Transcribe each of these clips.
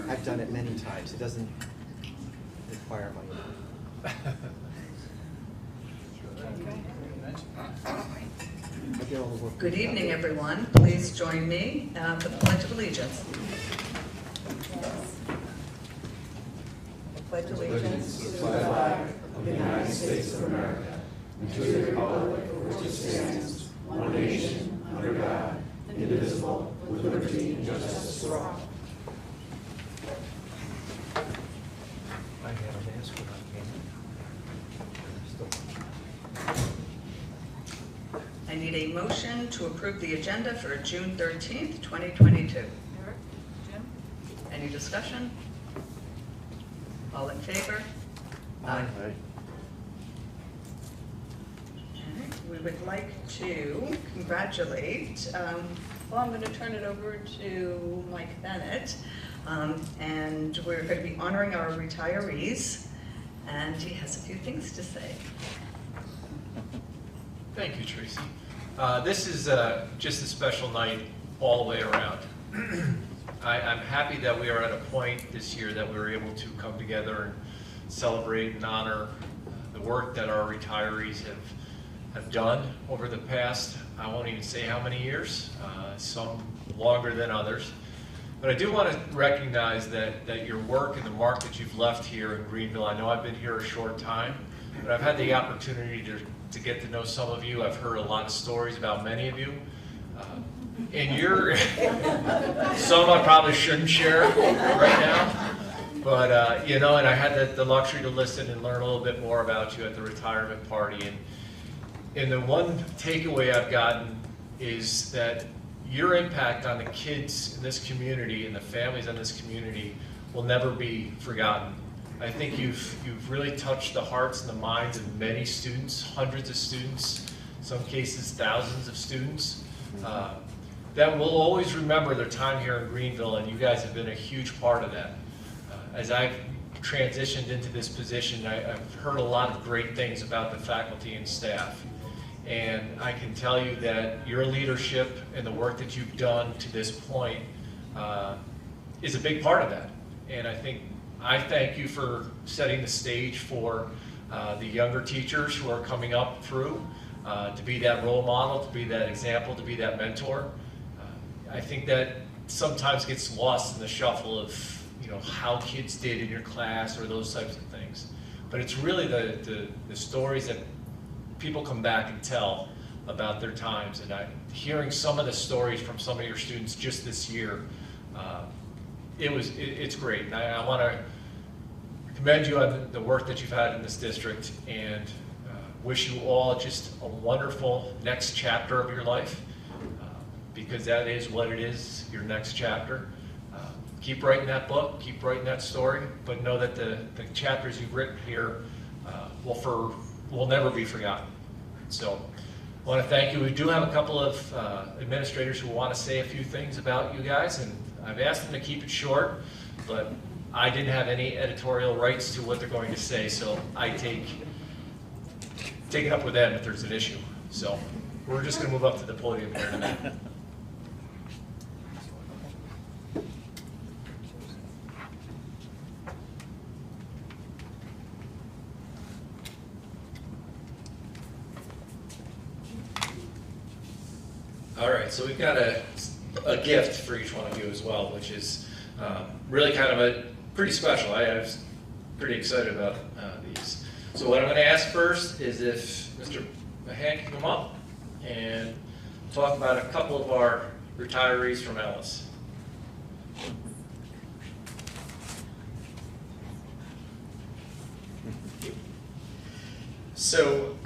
I've done it many times. It doesn't require money. I get all the work. Good evening, everyone. Please join me for the Pledge of Allegiance. I pledge allegiance To the flag of the United States of America, and to the republic for which it stands, one nation, under God, indivisible, with liberty and justice for all. I had an ask when I came. I need a motion to approve the agenda for June 13th, 2022. Jim? Any discussion? All in favor? Aye. We would like to congratulate, well, I'm going to turn it over to Mike Bennett, and we're going to be honoring our retirees, and he has a few things to say. Thank you, Tracy. This is just a special night all the way around. I'm happy that we are at a point this year that we were able to come together and celebrate and honor the work that our retirees have done over the past, I won't even say how many years, some longer than others. But I do want to recognize that your work and the mark that you've left here in Greenville, I know I've been here a short time, but I've had the opportunity to get to know some of you. I've heard a lot of stories about many of you. And some I probably shouldn't share right now. But, you know, and I had the luxury to listen and learn a little bit more about you at the retirement party. And the one takeaway I've gotten is that your impact on the kids in this community and the families in this community will never be forgotten. I think you've really touched the hearts and the minds of many students, hundreds of students, in some cases thousands of students, that will always remember their time here in Greenville, and you guys have been a huge part of that. As I've transitioned into this position, I've heard a lot of great things about the faculty and staff. And I can tell you that your leadership and the work that you've done to this point is a big part of that. And I thank you for setting the stage for the younger teachers who are coming up through, to be that role model, to be that example, to be that mentor. I think that sometimes gets lost in the shuffle of, you know, how kids did in your class or those types of things. But it's really the stories that people come back and tell about their times. And hearing some of the stories from some of your students just this year, it's great. And I want to commend you on the work that you've had in this district, and wish you all just a wonderful next chapter of your life, because that is what it is, your next chapter. Keep writing that book, keep writing that story, but know that the chapters you've written here will never be forgotten. So I want to thank you. We do have a couple of administrators who want to say a few things about you guys, and I've asked them to keep it short, but I didn't have any editorial rights to what they're going to say, so I take it up with them if there's an issue. So we're just going to move up to the podium here in a minute. All right, so we've got a gift for each one of you as well, which is really kind of a pretty special. I was pretty excited about these. So what I'm going to ask first is if Mr. Mahan can come up and talk about a couple of our retirees from Ellis. So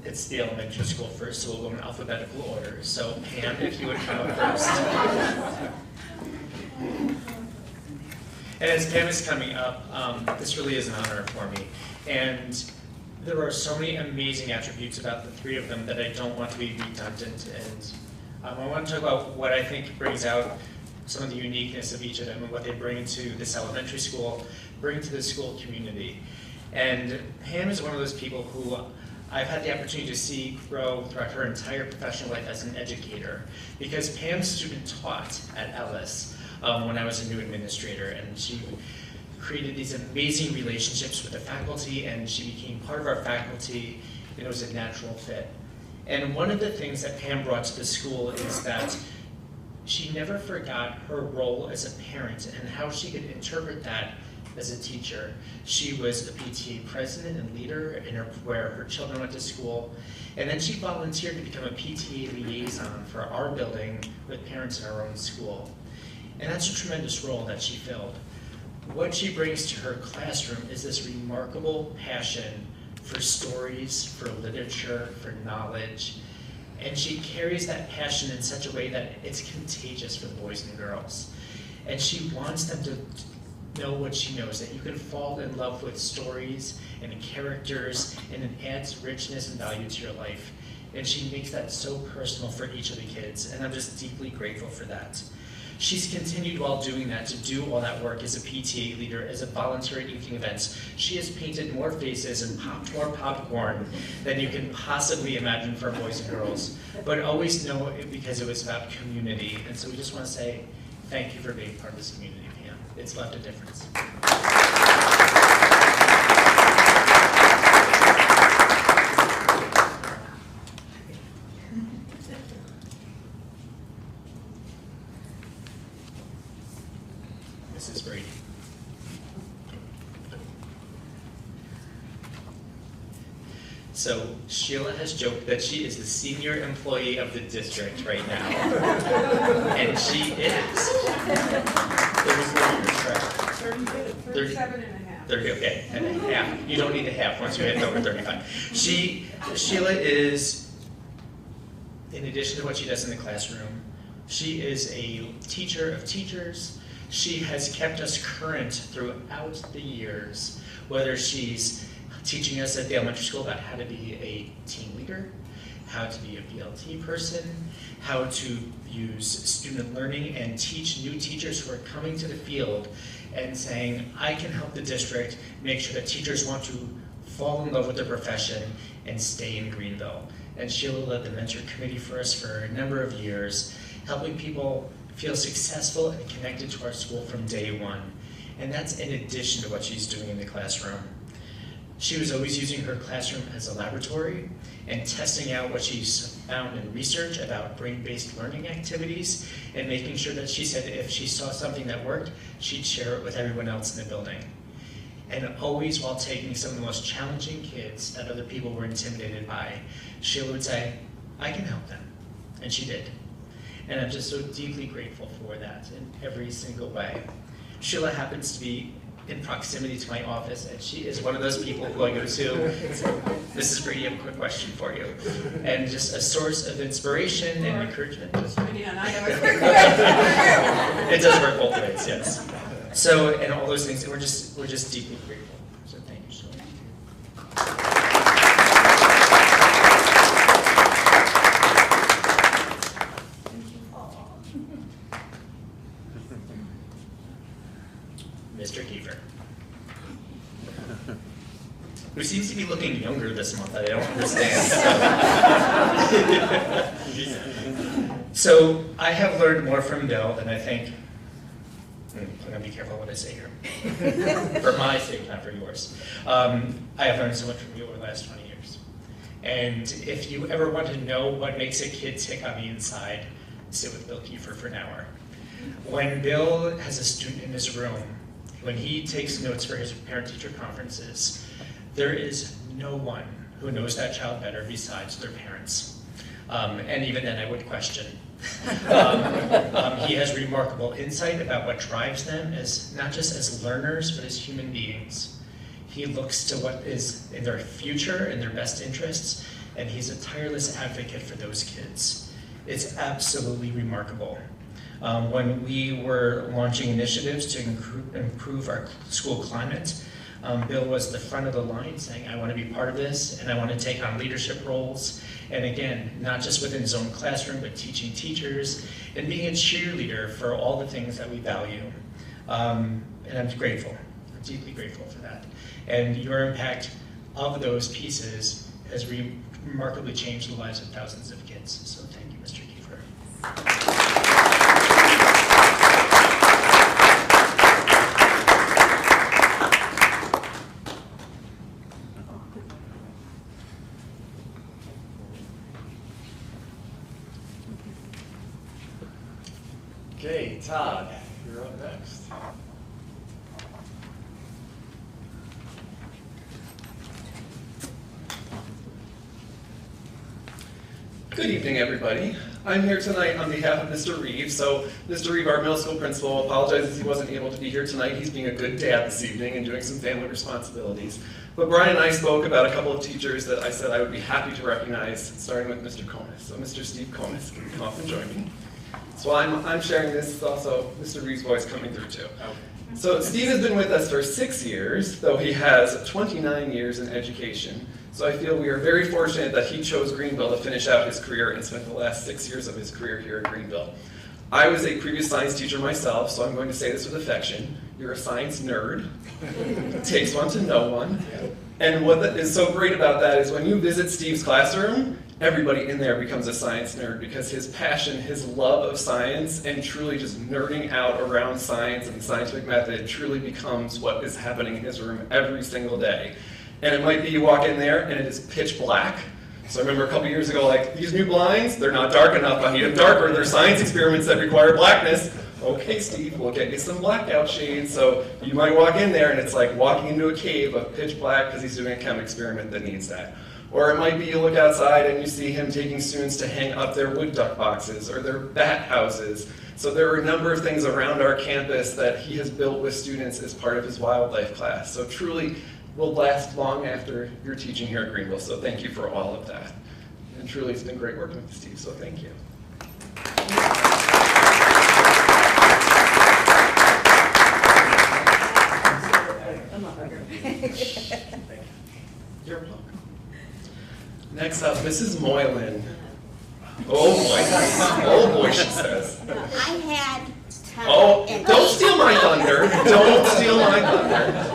it's the elementary school first, so we'll go in alphabetical order. So Pam, if you would come up first. And as Pam is coming up, this really is an honor for me. And there are so many amazing attributes about the three of them that I don't want to be redundant. And I want to talk about what I think brings out some of the uniqueness of each of them and what they bring to this elementary school, bring to the school community. And Pam is one of those people who I've had the opportunity to see grow throughout her entire professional life as an educator, because Pam student taught at Ellis when I was a new administrator, and she created these amazing relationships with the faculty, and she became part of our faculty, and it was a natural fit. And one of the things that Pam brought to the school is that she never forgot her role as a parent and how she could interpret that as a teacher. She was a PTA president and leader where her children went to school, and then she volunteered to become a PTA liaison for our building with parents in our own school. And that's a tremendous role that she filled. What she brings to her classroom is this remarkable passion for stories, for literature, for knowledge, and she carries that passion in such a way that it's contagious for the boys and girls. And she wants them to know what she knows, that you can fall in love with stories and characters, and it adds richness and value to your life. And she makes that so personal for each of the kids, and I'm just deeply grateful for that. She's continued while doing that to do all that work as a PTA leader, as a volunteer at evening events. She has painted more faces and popped more popcorn than you can possibly imagine for boys and girls, but always know it because it was about community. And so we just want to say thank you for being part of this community, Pam. It's left a difference. Mrs. Brady. So Sheila has joked that she is the senior employee of the district right now. And she is. It was correct. 37 and a half. 30, okay, and a half. You don't need a half once you hit over 35. Sheila is, in addition to what she does in the classroom, she is a teacher of teachers. She has kept us current throughout the years, whether she's teaching us at the elementary school about how to be a team leader, how to be a BLT person, how to use student learning and teach new teachers who are coming to the field and saying, I can help the district make sure that teachers want to fall in love with their profession and stay in Greenville. And Sheila led the mentor committee for us for a number of years, helping people feel successful and connected to our school from day one. And that's in addition to what she's doing in the classroom. She was always using her classroom as a laboratory and testing out what she's found in research about brain-based learning activities, and making sure that she said if she saw something that worked, she'd share it with everyone else in the building. And always while taking some of the most challenging kids that other people were intimidated by, Sheila would say, I can help them. And she did. And I'm just so deeply grateful for that in every single way. Sheila happens to be in proximity to my office, and she is one of those people who I go to, Mrs. Brady, I have a quick question for you. And just a source of inspiration and encouragement. Yeah, I know. It does work both ways, yes. So, and all those things, and we're just deeply grateful. So thank you so much. Mr. Kiefer, who seems to be looking younger this month. I don't understand. So I have learned more from Bill than I think. I'm going to be careful what I say here. For my sake, not for yours. I have learned so much from you over the last 20 years. And if you ever want to know what makes a kid tick on the inside, sit with Bill Kiefer for an hour. When Bill has a student in his room, when he takes notes for his parent-teacher conferences, there is no one who knows that child better besides their parents. And even then I would question. He has remarkable insight about what drives them, as not just as learners, but as human beings. He looks to what is in their future and their best interests, and he's a tireless advocate for those kids. It's absolutely remarkable. When we were launching initiatives to improve our school climate, Bill was the front of the line saying, I want to be part of this, and I want to take on leadership roles. And again, not just within his own classroom, but teaching teachers and being a cheerleader for all the things that we value. And I'm grateful, I'm deeply grateful for that. And your impact of those pieces has remarkably changed the lives of thousands of kids. So thank you, Mr. Kiefer. Okay, Todd, you're up next. Good evening, everybody. I'm here tonight on behalf of Mr. Reeve. So Mr. Reeve, our middle school principal, apologizes he wasn't able to be here tonight. He's being a good dad this evening and doing some family responsibilities. But Brian and I spoke about a couple of teachers that I said I would be happy to recognize, starting with Mr. Konis. So Mr. Steve Konis can come up and join me. So while I'm sharing this, it's also Mr. Reeve's voice coming through too. So Steve has been with us for 6 years, though he has 29 years in education. So I feel we are very fortunate that he chose Greenville to finish out his career and spent the last 6 years of his career here at Greenville. I was a previous science teacher myself, so I'm going to say this with affection. You're a science nerd. It takes one to know one. And what is so great about that is when you visit Steve's classroom, everybody in there becomes a science nerd because his passion, his love of science, and truly just nerding out around science and the scientific method truly becomes what is happening in his room every single day. And it might be you walk in there and it is pitch black. So I remember a couple years ago, like, these new blinds, they're not dark enough, I need them darker. They're science experiments that require blackness. Okay, Steve, we'll get you some blackout shades. So you might walk in there and it's like walking into a cave of pitch black because he's doing a chem experiment that needs that. Or it might be you look outside and you see him taking students to hang up their wood duck boxes or their bat houses. So there are a number of things around our campus that he has built with students as part of his wildlife class. So truly will last long after you're teaching here at Greenville. So thank you for all of that. And truly it's been great working with Steve, so thank you. You're welcome. Next up, Mrs. Moylan. Oh boy, oh boy, she says. I had time. Oh, don't steal my thunder. Don't steal my thunder.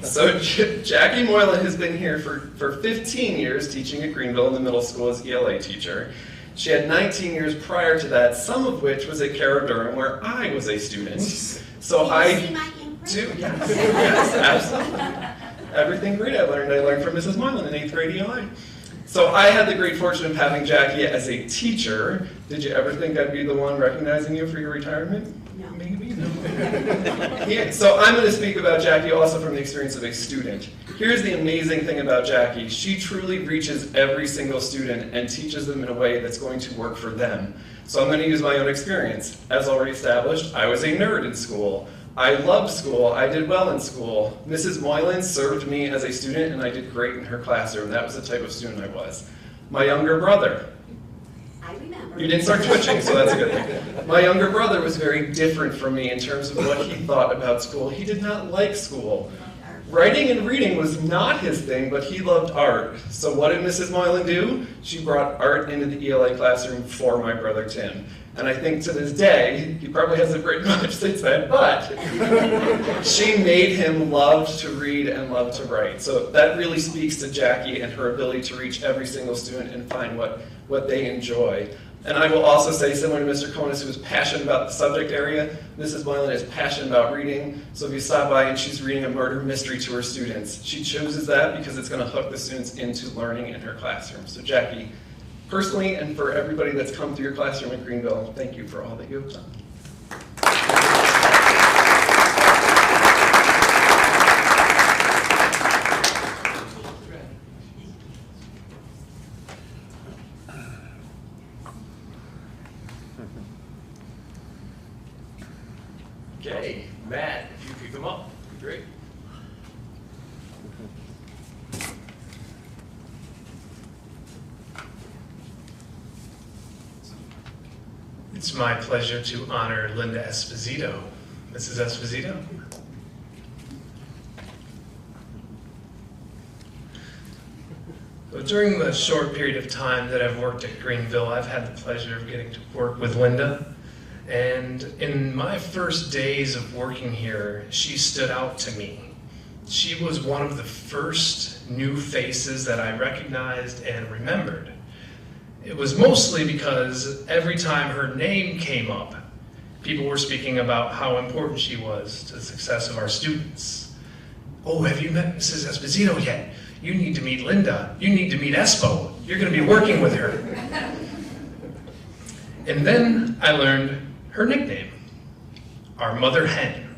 So Jackie Moylan has been here for 15 years teaching at Greenville in the middle school as ELA teacher. She had 19 years prior to that, some of which was at Cara Durham where I was a student. So I do, yes, absolutely. Everything great I learned from Mrs. Moylan in 8th grade ELA. So I had the great fortune of having Jackie as a teacher. Did you ever think I'd be the one recognizing you for your retirement? No. Maybe, no. Yeah, so I'm going to speak about Jackie also from the experience of a student. Here's the amazing thing about Jackie. She truly reaches every single student and teaches them in a way that's going to work for them. So I'm going to use my own experience. As already established, I was a nerd in school. I loved school. I did well in school. Mrs. Moylan served me as a student, and I did great in her classroom. That was the type of student I was. My younger brother. I remember. You didn't start twitching, so that's a good thing. My younger brother was very different from me in terms of what he thought about school. He did not like school. Writing and reading was not his thing, but he loved art. So what did Mrs. Moylan do? She brought art into the ELA classroom for my brother Tim. And I think to this day, he probably hasn't written much since then, but she made him love to read and love to write. So that really speaks to Jackie and her ability to reach every single student and find what they enjoy. And I will also say, similar to Mr. Konis, who is passionate about the subject area, Mrs. Moylan is passionate about reading. So if you stop by and she's reading a murder mystery to her students, she chooses that because it's going to hook the students into learning in her classroom. So Jackie, personally and for everybody that's come through your classroom at Greenville, thank you for all that you have done. Okay, Matt, if you could come up, that'd be great. It's my pleasure to honor Linda Esposito. Mrs. Esposito. So during the short period of time that I've worked at Greenville, I've had the pleasure of getting to work with Linda. And in my first days of working here, she stood out to me. She was one of the first new faces that I recognized and remembered. It was mostly because every time her name came up, people were speaking about how important she was to the success of our students. Oh, have you met Mrs. Esposito yet? You need to meet Linda. You need to meet Espo. You're going to be working with her. And then I learned Her nickname, our mother hen.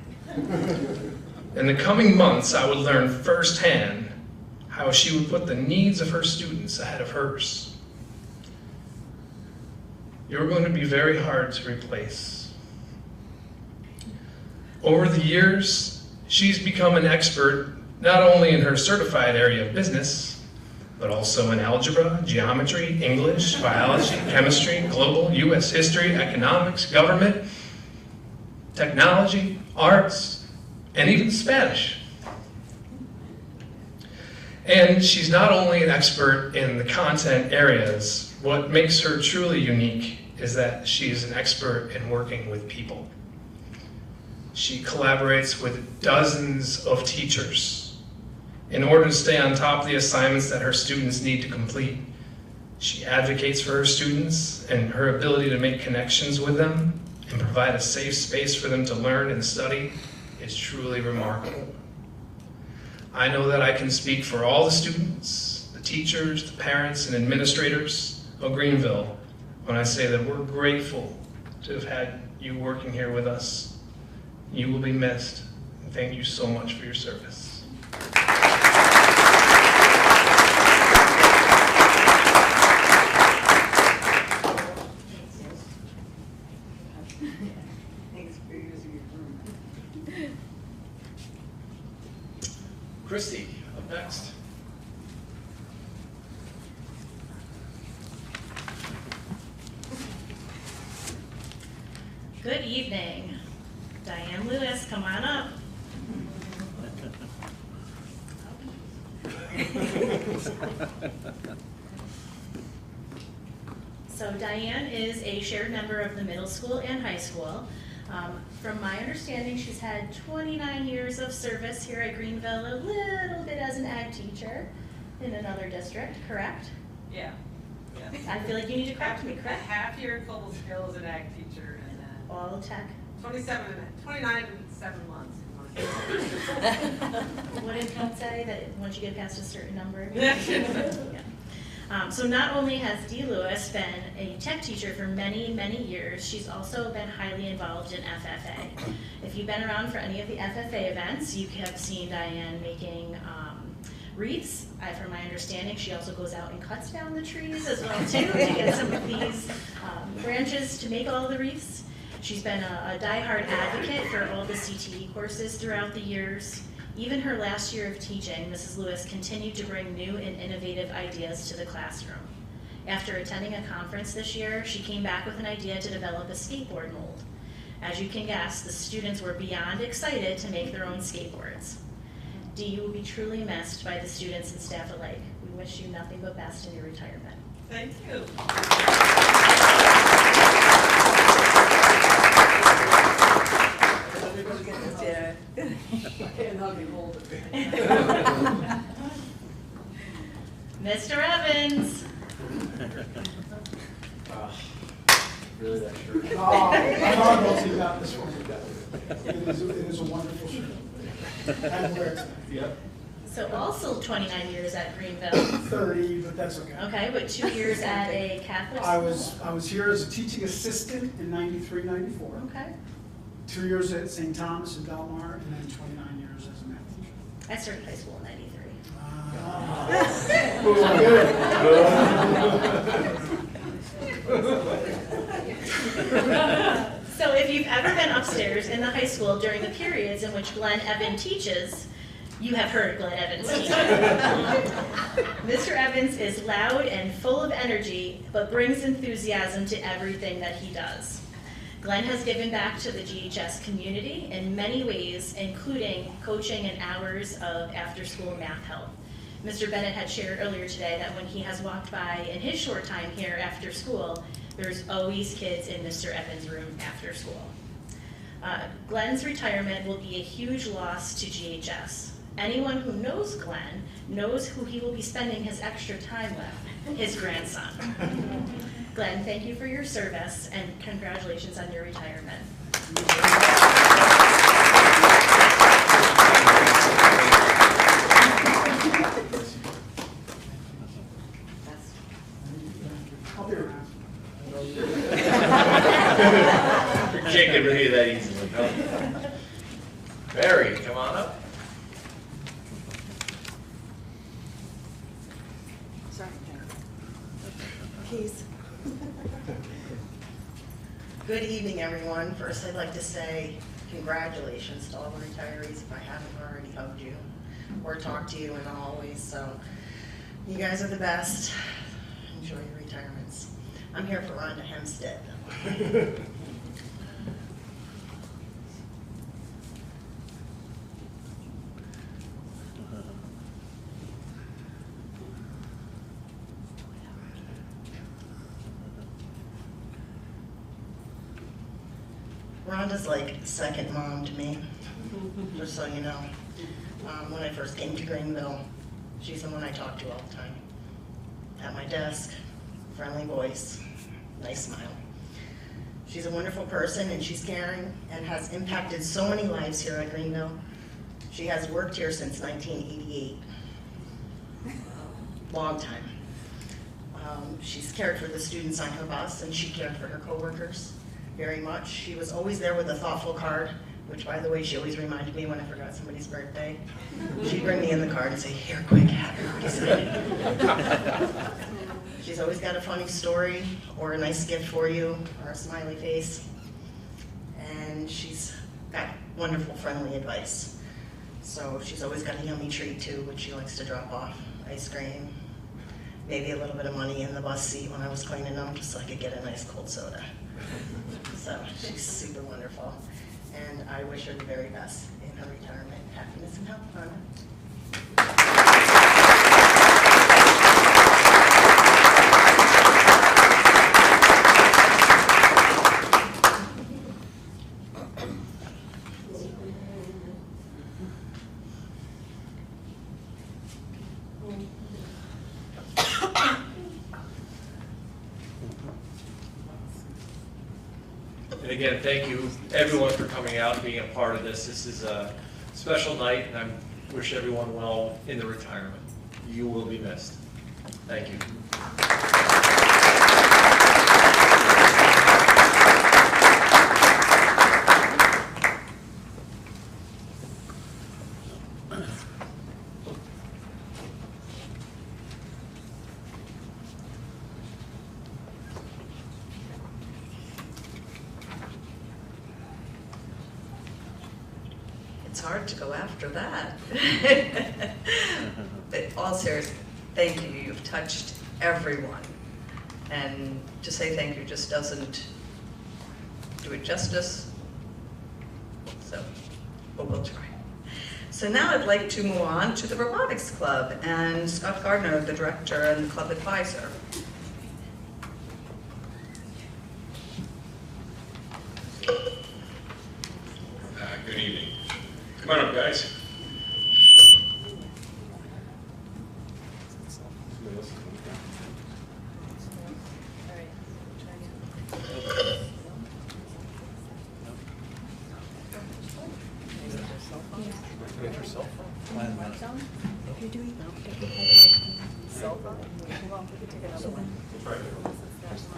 In the coming months, I would learn firsthand how she would put the needs of her students ahead of hers. You're going to be very hard to replace. Over the years, she's become an expert not only in her certified area of business, but also in algebra, geometry, English, biology, chemistry, global, U.S. history, economics, government, technology, arts, and even Spanish. And she's not only an expert in the content areas, what makes her truly unique is that she's an expert in working with people. She collaborates with dozens of teachers in order to stay on top of the assignments that her students need to complete. She advocates for her students, and her ability to make connections with them and provide a safe space for them to learn and study is truly remarkable. I know that I can speak for all the students, the teachers, the parents, and administrators of Greenville when I say that we're grateful to have had you working here with us. You will be missed, and thank you so much for your service. Thanks for using your room. Christy, up next. Good evening. Diane Lewis, come on up. So Diane is a shared member of the middle school and high school. From my understanding, she's had 29 years of service here at Greenville, a little bit as an ag teacher in another district, correct? Yeah. I feel like you need to correct me, A correct? half year global skills and ag teacher, and then All tech. 29 and 7 months. What did Pete say, that once you get past a certain number? Yeah. So not only has Dee Lewis been a tech teacher for many, many years, she's also been highly involved in FFA. If you've been around for any of the FFA events, you have seen Diane making wreaths. From my understanding, she also goes out and cuts down the trees as well too, to get some of these branches to make all the wreaths. She's been a diehard advocate for all the CTE courses throughout the years. Even her last year of teaching, Mrs. Lewis continued to bring new and innovative ideas to the classroom. After attending a conference this year, she came back with an idea to develop a skateboard mold. As you can guess, the students were beyond excited to make their own skateboards. Dee, you will be truly missed by the students and staff alike. We wish you nothing but best in your retirement. Thank you. Mr. Evans. Really that shirt? Oh, I'm not guilty about this one. It is a wonderful shirt. I wear it. Yep. So also 29 years at Greenville. 30, but that's okay. Okay, but 2 years at a Catholic school? I was here as a teaching assistant in 93, 94. Okay. 2 years at St. Thomas in Belmar, and then 29 years as a math teacher. I started high school in 93. So if you've ever been upstairs in the high school during the periods in which Glenn Evans teaches, you have heard Glenn Evans teach. Mr. Evans is loud and full of energy, but brings enthusiasm to everything that he does. Glenn has given back to the GHS community in many ways, including coaching and hours of after-school math help. Mr. Bennett had shared earlier today that when he has walked by in his short time here after school, there's always kids in Mr. Evans' room after school. Glenn's retirement will be a huge loss to GHS. Anyone who knows Glenn knows who he will be spending his extra time with, his grandson. Glenn, thank you for your service and congratulations on your retirement. I'll be around. Can't get rid of you that easily, no. Barry, come on up. Sorry, Keys. Good evening, everyone. First, I'd like to say congratulations to all the retirees if I haven't already hugged you or talked to you in the hallways. So you guys are the best. Enjoy your retirements. I'm here for Rhonda Hempstead. Rhonda's like second mom to me, just so you know. When I first came to Greenville, she's the one I talk to all the time. At my desk, friendly voice, nice smile. She's a wonderful person and she's caring and has impacted so many lives here at Greenville. She has worked here since 1988. Long time. She's cared for the students on her bus and she cared for her coworkers very much. She was always there with a thoughtful card, which by the way, she always reminded me when I forgot somebody's birthday. She'd bring me in the card and say, here, quick, happy birthday. She's always got a funny story or a nice gift for you or a smiley face. And she's got wonderful, friendly advice. So she's always got a yummy treat too, which she likes to drop off. Ice cream, maybe a little bit of money in the bus seat when I was cleaning them, just so I could get a nice cold soda. So she's super wonderful. And I wish her the very best in her retirement. Happiness and health, Rhonda. And again, thank you everyone for coming out and being a part of this. This is a special night, and I wish everyone well in the retirement. You will be missed. Thank you. It's hard to go after that. But all serious, thank you. You've touched everyone. And to say thank you just doesn't do it justice. So, but we'll try. So now I'd like to move on to the Robotics Club and Scott Gardner, the director and the club advisor. Good evening. Come on up, guys. If you're doing cell phone, hold on, we can take another one. All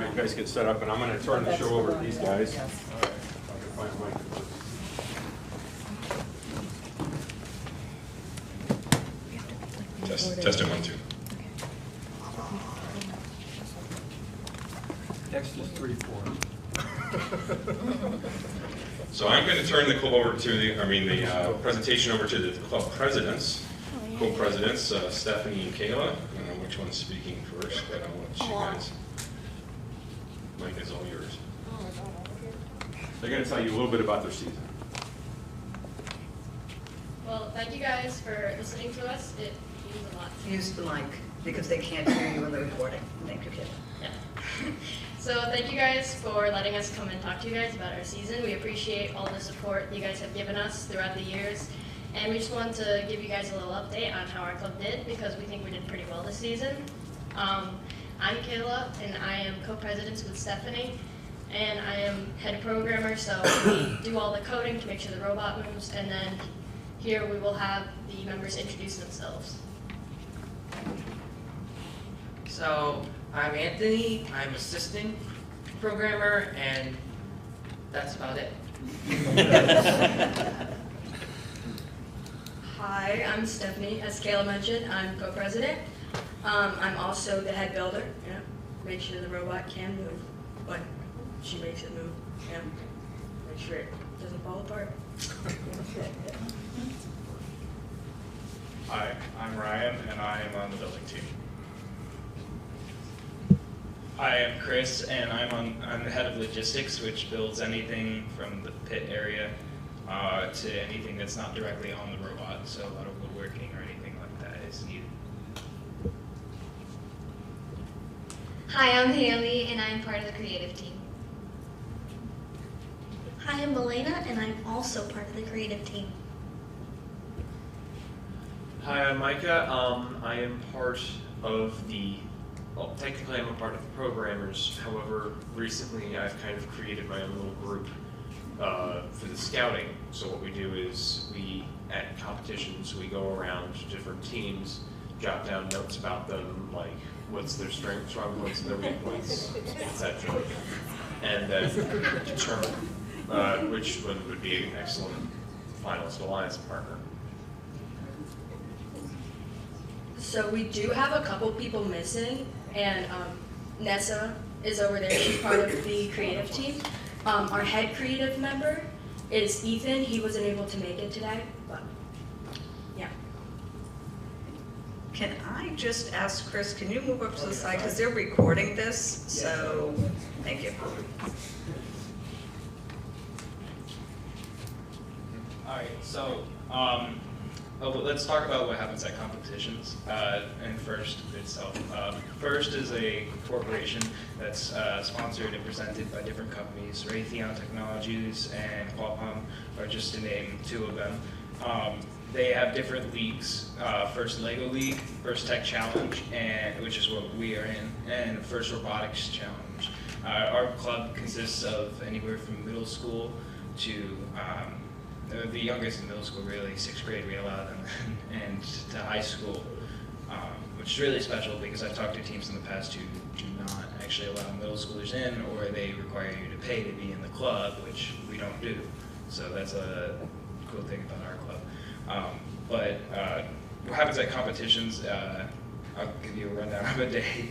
right, you guys get set up, and I'm going to turn the show over to these guys. All right. I'll find a mic first. Test it 1, 2. Next is 3, 4. So I'm going to turn the club over to the presentation over to the club presidents, co-presidents, Stephanie and Kayla. I don't know which one's speaking first, but I'll let you guys. Mike is all yours. They're going to tell you a little bit about their season. Well, thank you guys for listening to us. It means a lot. Use the mic because they can't hear you in the recording. Thank you, Kayla. Yeah. So thank you guys for letting us come and talk to you guys about our season. We appreciate all the support you guys have given us throughout the years. And we just wanted to give you guys a little update on how our club did because we think we did pretty well this season. I'm Kayla and I am co-president with Stephanie. And I am head programmer, so we do all the coding to make sure the robot moves. And then here we will have the members introduce themselves. So I'm Anthony, I'm assistant programmer, and That's about it. Hi, I'm Stephanie. As Kayla mentioned, I'm co-president. I'm also the head builder. Yeah, make sure the robot can move, but she makes it move. Yeah, make sure it doesn't fall apart. Hi, I'm Ryan, and I am on the building team. Hi, I'm Chris, and I'm the head of logistics, which builds anything from the pit area to anything that's not directly on the robot, so a lot of woodworking or anything like that is needed. Hi, I'm Haley, and I'm part of the creative team. Hi, I'm Elena, and I'm also part of the creative team. Hi, I'm Micah. I am part of the, well, technically I'm a part of the programmers. However, recently I've kind of created my own little group for the scouting. So what we do is at competitions, we go around different teams, jot down notes about them, like what's their strengths, strong points, and their weak points, etc. And then determine which one would be an excellent finalist alliance partner. So we do have a couple people missing, and Nessa is over there. She's part of the creative team. Our head creative member is Ethan. He wasn't able to make it today, but yeah. Can I just ask Chris, can you move up to the side, because they're recording this, so, thank you. All right, so let's talk about what happens at competitions. And first itself. First is a corporation that's sponsored and presented by different companies. Raytheon Technologies and Qualcomm are just to name two of them. They have different leagues. First Lego League, First Tech Challenge, which is what we are in, and First Robotics Challenge. Our club consists of anywhere from middle school to the youngest in middle school, really, 6th grade, we allow them, and to high school, which is really special because I've talked to teams in the past who do not actually allow middle schoolers in, or they require you to pay to be in the club, which we don't do. So that's a cool thing about our club. But what happens at competitions, I'll give you a rundown of a day.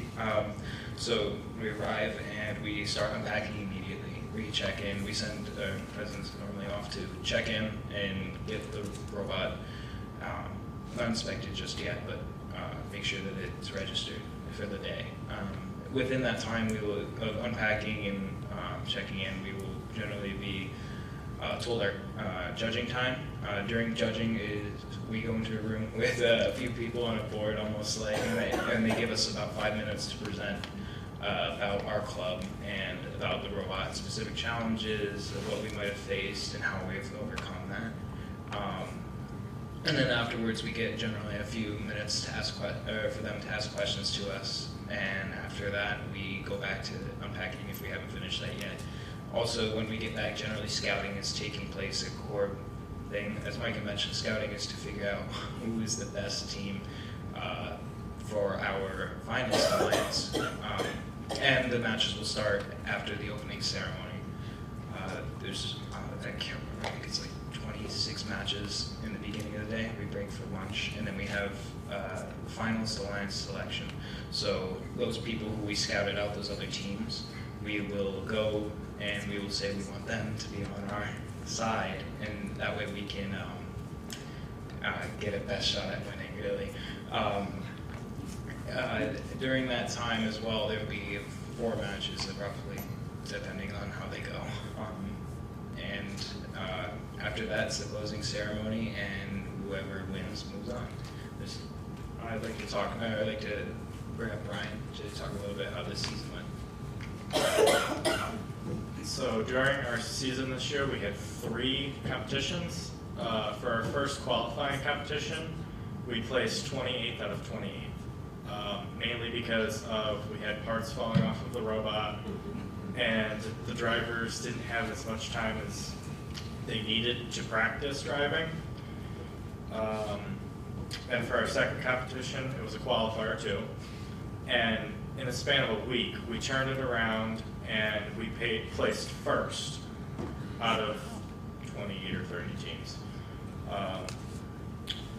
So we arrive and we start unpacking immediately. We check in, we send presents normally off to check in and get the robot, not inspected just yet, but make sure that it's registered for the day. Within that time of unpacking and checking in, we will generally be told our judging time. During judging, we go into a room with a few people on a board, almost like, and they give us about 5 minutes to present about our club and about the robot, specific challenges, of what we might have faced and how we've overcome that. And then afterwards, we get generally a few minutes to ask for them to ask questions to us. And after that, we go back to unpacking if we haven't finished that yet. Also, when we get back, generally scouting is taking place. A core thing, as Micah mentioned, scouting is to figure out who is the best team for our finals alliance. And the matches will start after the opening ceremony. There's, I can't remember, I think it's like 26 matches in the beginning of the day. We break for lunch, and then we have finalist alliance selection. So those people who we scouted out, those other teams, we will go and we will say we want them to be on our side, and that way we can get a best shot at winning, really. During that time as well, there will be 4 matches, roughly, depending on how they go. After that, it's the closing ceremony, and whoever wins moves on. I'd like to bring up Brian to talk a little bit how this season went. So during our season this year, we had 3 competitions. For our first qualifying competition, we placed 28th out of 28. Mainly because we had parts falling off of the robot, and the drivers didn't have as much time as they needed to practice driving. And for our second competition, it was a qualifier too. And in a span of a week, we turned it around and we placed first. out of 28 or 30 teams.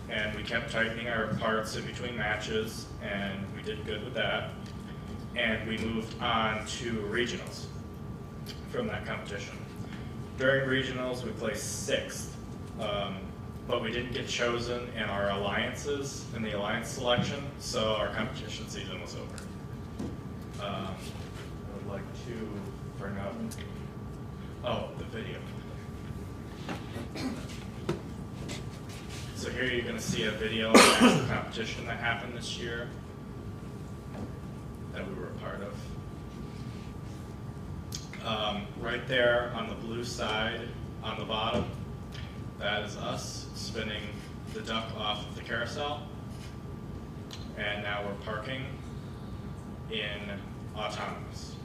And we kept tightening our parts in between matches, and we did good with that. And we moved on to regionals from that competition. During regionals, we placed 6th, but we didn't get chosen in our alliances, in the alliance selection, so our competition season was over. I would like to bring up, the video. So here you're going to see a video of the national competition that happened this year that we were a part of. Right there on the blue side on the bottom, that is us spinning the duck off of the carousel. And now we're parking in Autonomous.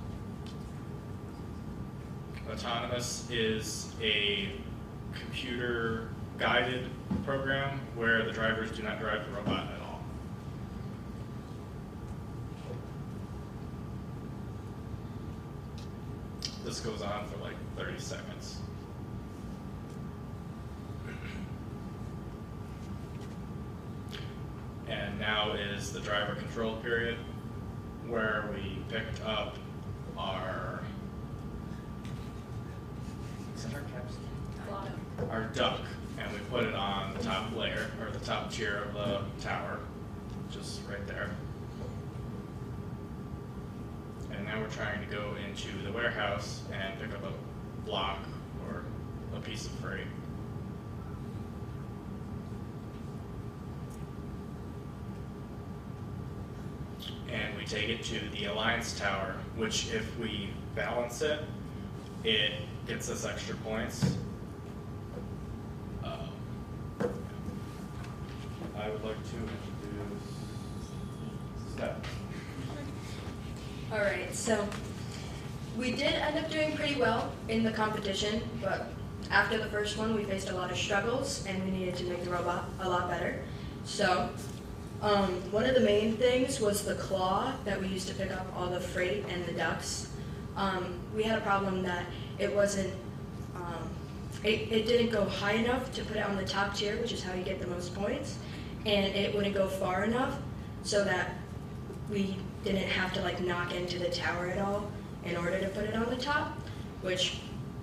Autonomous is a computer-guided program where the drivers do not drive the robot at all. This goes on for like 30 seconds. And now is the driver control period, where we picked up our duck, and we put it on the top layer, or the top tier of the tower, just right there. And now we're trying to go into the warehouse and pick up a block or a piece of freight. And we take it to the Alliance Tower, which if we balance it, it gets us extra points. I would like to introduce Steph. All right, so we did end up doing pretty well in the competition, but after the first one, we faced a lot of struggles, and we needed to make the robot a lot better. So one of the main things was the claw that we used to pick up all the freight and the ducks. We had a problem that it wasn't, it didn't go high enough to put it on the top tier, which is how you get the most points, and it wouldn't go far enough so that we didn't have to like knock into the tower at all in order to put it on the top, which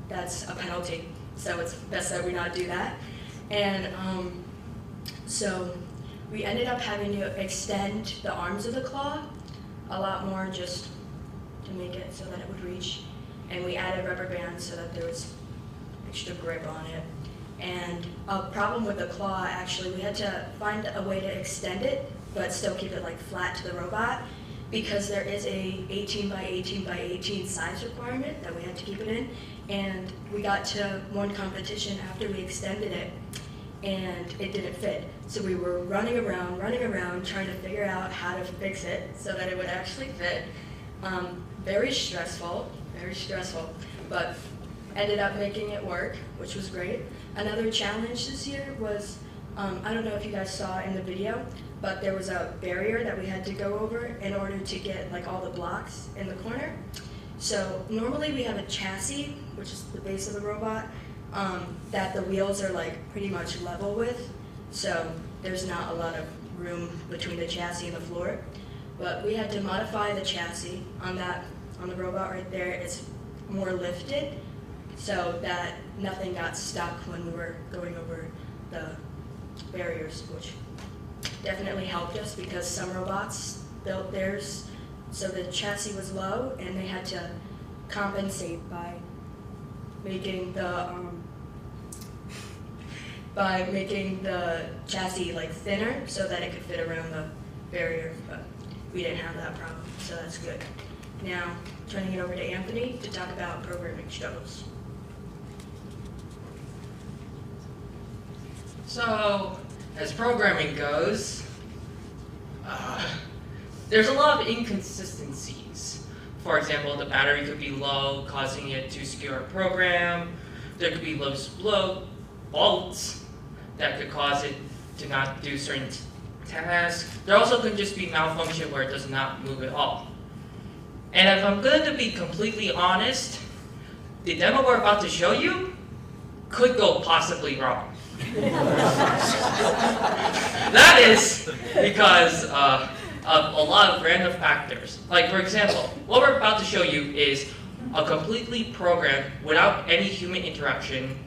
that's a penalty. So it's best that we not do that. And so we ended up having to extend the arms of the claw a lot more just to make it so that it would reach. And we added rubber bands so that there was extra grip on it. And a problem with the claw, actually, we had to find a way to extend it, but still keep it like flat to the robot, because there is a 18 by 18 by 18 size requirement that we had to keep it in. And we got to one competition after we extended it, and it didn't fit. So we were running around, trying to figure out how to fix it so that it would actually fit. Very stressful, but ended up making it work, which was great. Another challenge this year was, I don't know if you guys saw in the video, but there was a barrier that we had to go over in order to get like all the blocks in the corner. So normally we have a chassis, which is the base of the robot, that the wheels are like pretty much level with. So there's not a lot of room between the chassis and the floor. But we had to modify the chassis on the robot right there. It's more lifted so that nothing got stuck when we were going over the barriers, which definitely helped us because some robots built theirs so the chassis was low, and they had to compensate by making the chassis like thinner so that it could fit around the barrier, but we didn't have that problem, so that's good. Now, turning it over to Anthony to talk about programming struggles. So, as programming goes, there's a lot of inconsistencies. For example, the battery could be low, causing it to skew our program. There could be low volts that could cause it to not do certain tasks. There also could just be malfunction where it does not move at all. And if I'm going to be completely honest, the demo we're about to show you could go possibly wrong. That is because of a lot of random factors. Like, for example, what we're about to show you is a completely programmed without any human interaction,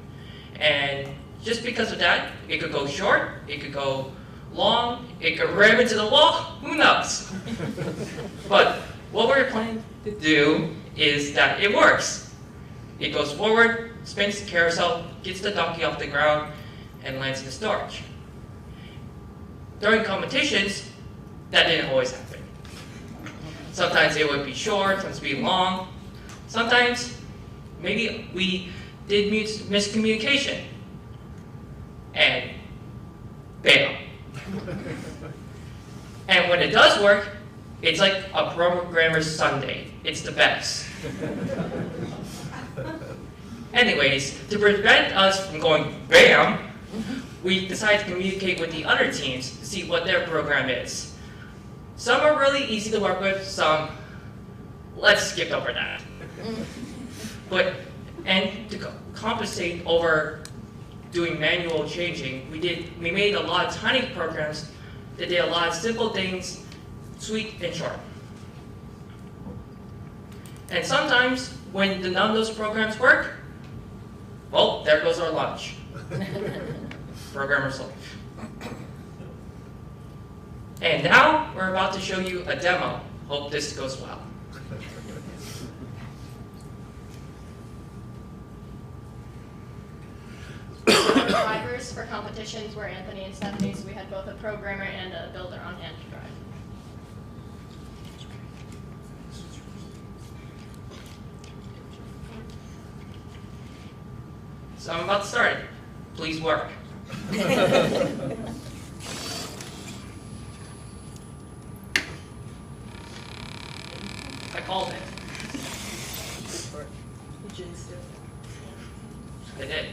and just because of that, it could go short, it could go long, it could ram into the wall, who knows? But what we're planning to do is that it works. It goes forward, spins the carousel, gets the donkey off the ground, and lands in the storage. During competitions, that didn't always happen. Sometimes it would be short, sometimes it would be long. Sometimes, maybe we did miscommunication. And bam. And when it does work, it's like a programmer's Sunday. It's the best. Anyways, to prevent us from going bam, we decided to communicate with the other teams to see what their program is. Some are really easy to work with, some, let's skip over that. And to compensate over doing manual changing, we made a lot of tiny programs that did a lot of simple things, sweet and short. And sometimes, when none of those programs work, well, there goes our lunch. Programmer's life. And now, we're about to show you a demo. Hope this goes well. Our drivers for competitions were Anthony and Stephanie, so we had both a programmer and a builder on hand to drive. So I'm about to start. Please work. I called it. You jinxed it. I did.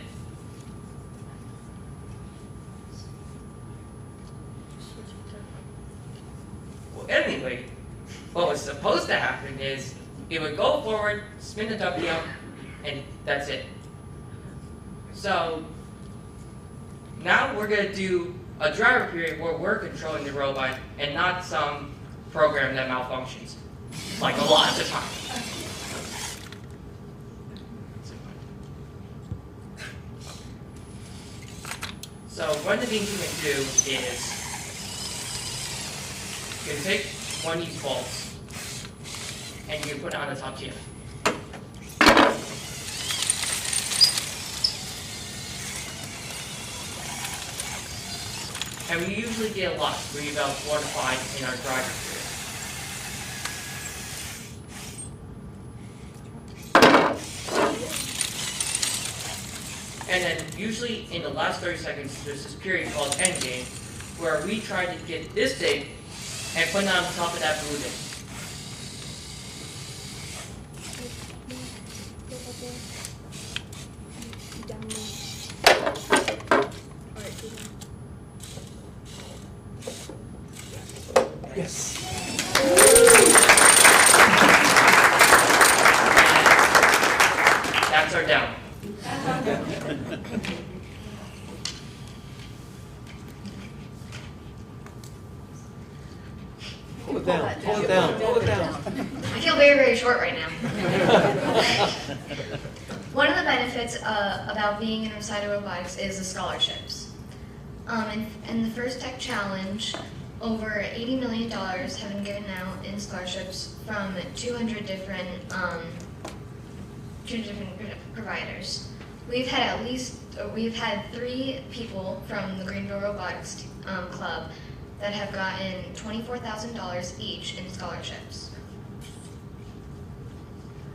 Well, anyway, what was supposed to happen is it would go forward, spin the donkey up, and that's it. So now we're going to do a driver period where we're controlling the robot and not some program that malfunctions, like a lot of the time. So one of the things you can do is you can take one of these bolts and you can put it on the top tier. And we usually get a lot. We get about 4 to 5 in our driver period. And then usually in the last 30 seconds, there's this period called endgame, where we try to get this thing and put it on top of that blue thing. Yes. That's our demo. Pull it down, pull it down, pull it down. I feel very, very short right now. One of the benefits about being in Recital Robotics is the scholarships. In the first tech challenge, over $80 million have been given out in scholarships from 200 different providers. We've had 3 people from the Greenville Robotics Club that have gotten $24,000 each in scholarships.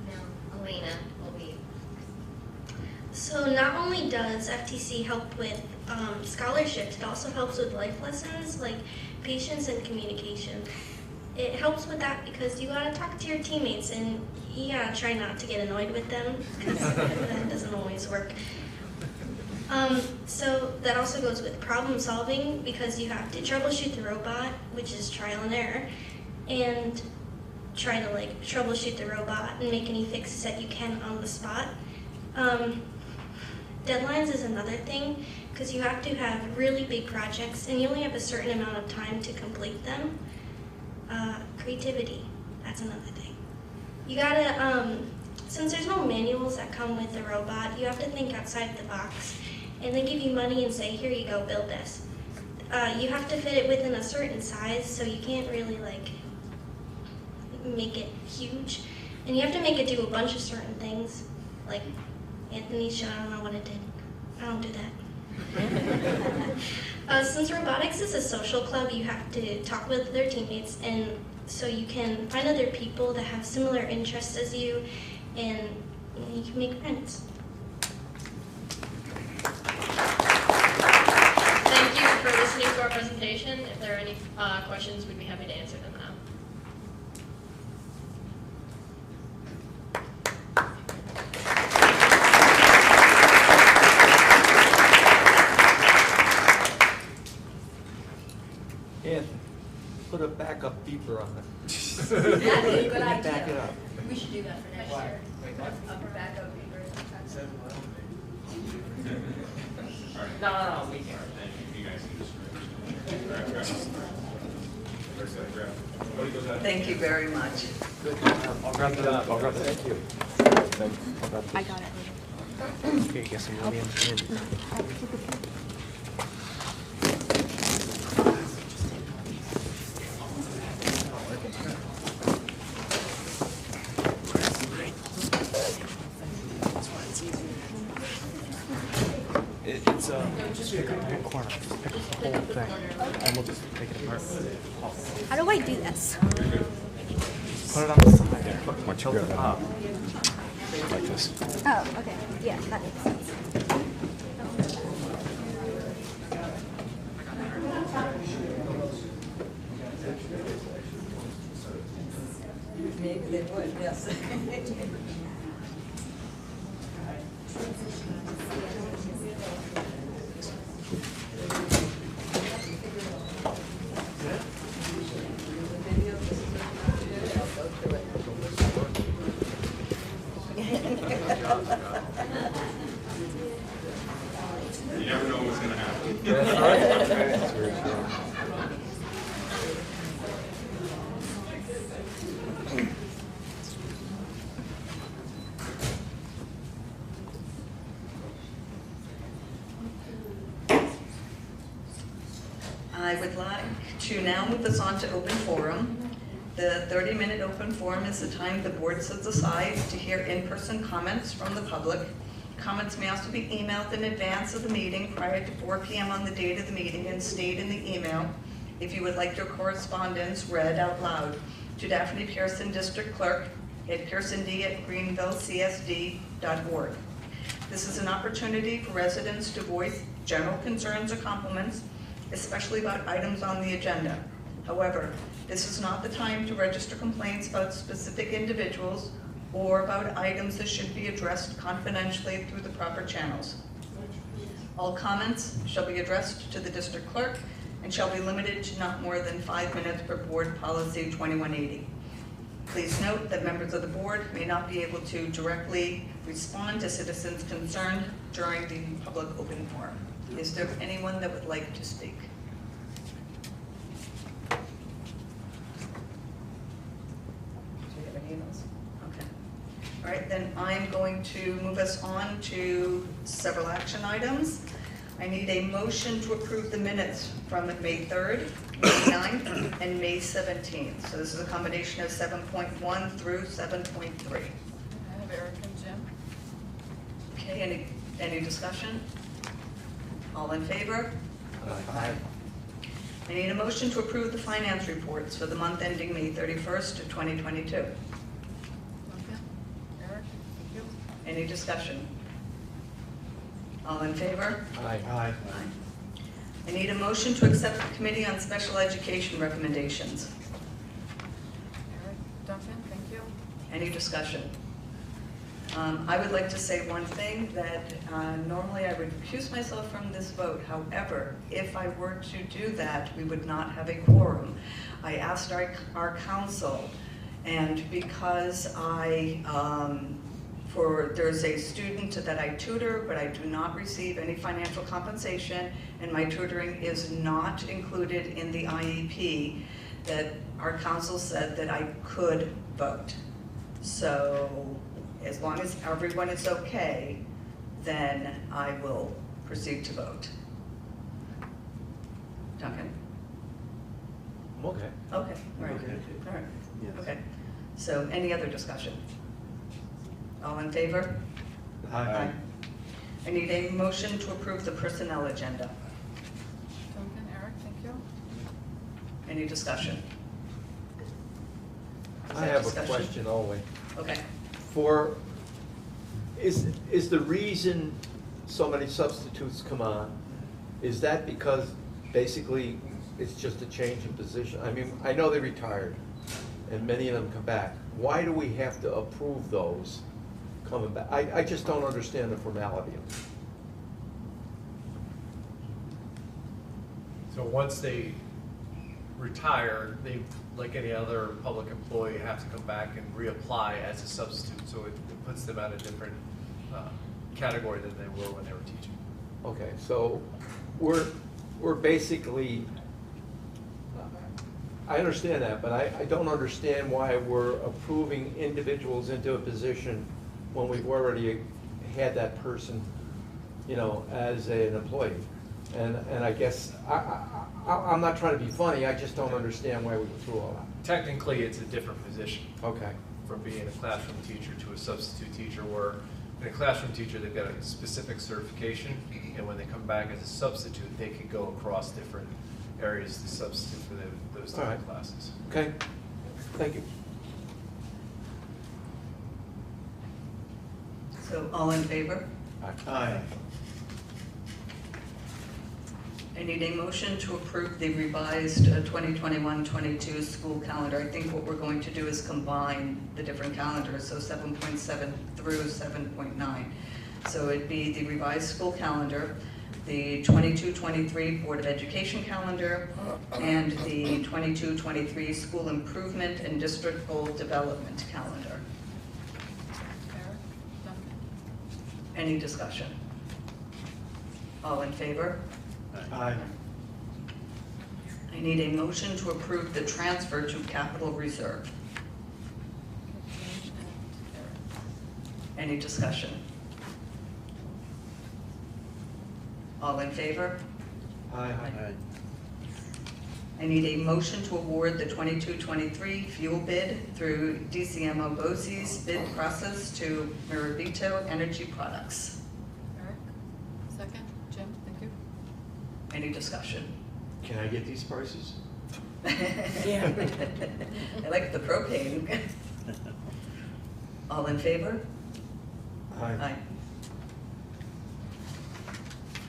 Now, Elena will be. So not only does FTC help with scholarships, it also helps with life lessons like patience and communication. It helps with that because you gotta talk to your teammates and you gotta try not to get annoyed with them because that doesn't always work. So that also goes with problem solving because you have to troubleshoot the robot, which is trial and error, and try to troubleshoot the robot and make any fixes that you can on the spot. Deadlines is another thing, because you have to have really big projects and you only have a certain amount of time to complete them. Creativity, that's another thing. You gotta, since there's no manuals that come with the robot, you have to think outside the box. And they give you money and say, here you go, build this. You have to fit it within a certain size, so you can't really like make it huge. And you have to make it do a bunch of certain things. Like Anthony's show, I don't know what it did. I don't do that. Since robotics is a social club, you have to talk with their teammates, and so you can find other people that have similar interests as you, and you can make friends. Thank you for listening to our presentation. If there are any questions, we'd be happy to answer them now. Anthony, put a backup beeper on it. That's a good idea. Back it up. We should do that for next year. Upper backup beaver. No, we can't. You guys can just grab. Thank you very much. I'll grab the, thank you. I got it. Okay, guess I'm really in. It's just pick up one corner, just pick up the whole thing, and we'll just take it apart. How do I do this? Put it on the side there. Look, tilt it up. Like this. Oh, okay. Yeah, that makes sense. Maybe they would, yes. You never know what's going to happen. That's right. That's very true. I would like to now move us on to open forum. The 30-minute open forum is the time the board sets aside to hear in-person comments from the public. Comments may also be emailed in advance of the meeting prior to 4 p.m. on the date of the meeting and state in the email if you would like your correspondence read out loud to Daphne Pearson, District Clerk at pearsond@greenvillecsd.org. This is an opportunity for residents to voice general concerns or compliments, especially about items on the agenda. However, this is not the time to register complaints about specific individuals or about items that should be addressed confidentially through the proper channels. All comments shall be addressed to the district clerk and shall be limited to not more than 5 minutes per board policy 2180. Please note that members of the board may not be able to directly respond to citizens concerned during the public open forum. Is there anyone that would like to speak? Do you have any of those? Okay. All right, then I'm going to move us on to several action items. I need a motion to approve the minutes from May 3rd, May 9th, and May 17th. So this is a combination of 7.1 through 7.3. I have Eric and Jim. Okay, any discussion? All in favor? Aye. I need a motion to approve the finance reports for the month ending May 31st of 2022. Okay. Eric, thank you. Any discussion? All in favor? Aye. Aye. I need a motion to accept the Committee on Special Education recommendations. Eric Duncan, thank you. Any discussion? I would like to say one thing, that normally I would recuse myself from this vote. However, if I were to do that, we would not have a quorum. I asked our council, and because I There's a student that I tutor, but I do not receive any financial compensation, and my tutoring is not included in the IEP that our council said that I could vote. So as long as everyone is okay, then I will proceed to vote. Duncan? I'm okay. Okay, all right, Okay. all right, Yes. okay. So any other discussion? All in favor? Aye. I need a motion to approve the personnel agenda. Duncan, Eric, thank you. Any discussion? Is I that have a discussion? question only. Okay. Is the reason so many substitutes come on, is that because basically it's just a change in position? I mean, I know they retired and many of them come back. Why do we have to approve those coming back? I just don't understand the formality of it. So once they retire, they, like any other public employee, have to come back and reapply as a substitute. So it puts them at a different category than they were when they were teaching. Okay, so we're basically, I understand that, but I don't understand why we're approving individuals into a position when we've already had that person, you know, as an employee. And I guess, I'm not trying to be funny, I just don't understand why we go through all that. Technically, it's a different position. Okay. From being a classroom teacher to a substitute teacher, where in a classroom teacher, they've got a specific certification, and when they come back as a substitute, they can go across different areas to substitute for those All different right. classes. Okay, thank you. So all in favor? Aye. I need a motion to approve the revised 2021-22 school calendar. I think what we're going to do is combine the different calendars, so 7.7 through 7.9. So it'd be the revised school calendar, the 22-23 Board of Education calendar, and the 22-23 School Improvement and District Goal Development calendar. Eric, Duncan. Any discussion? All in favor? Aye. I need a motion to approve the transfer to capital reserve. Jim and Eric. Any discussion? All in favor? Aye. I need a motion to award the 22-23 fuel bid through DCMO BOCES bid process to Mirabito Energy Products. Eric, second. Jim, thank you. Any discussion? Can I get these prices? Yeah. I like the propane. All in favor? Aye.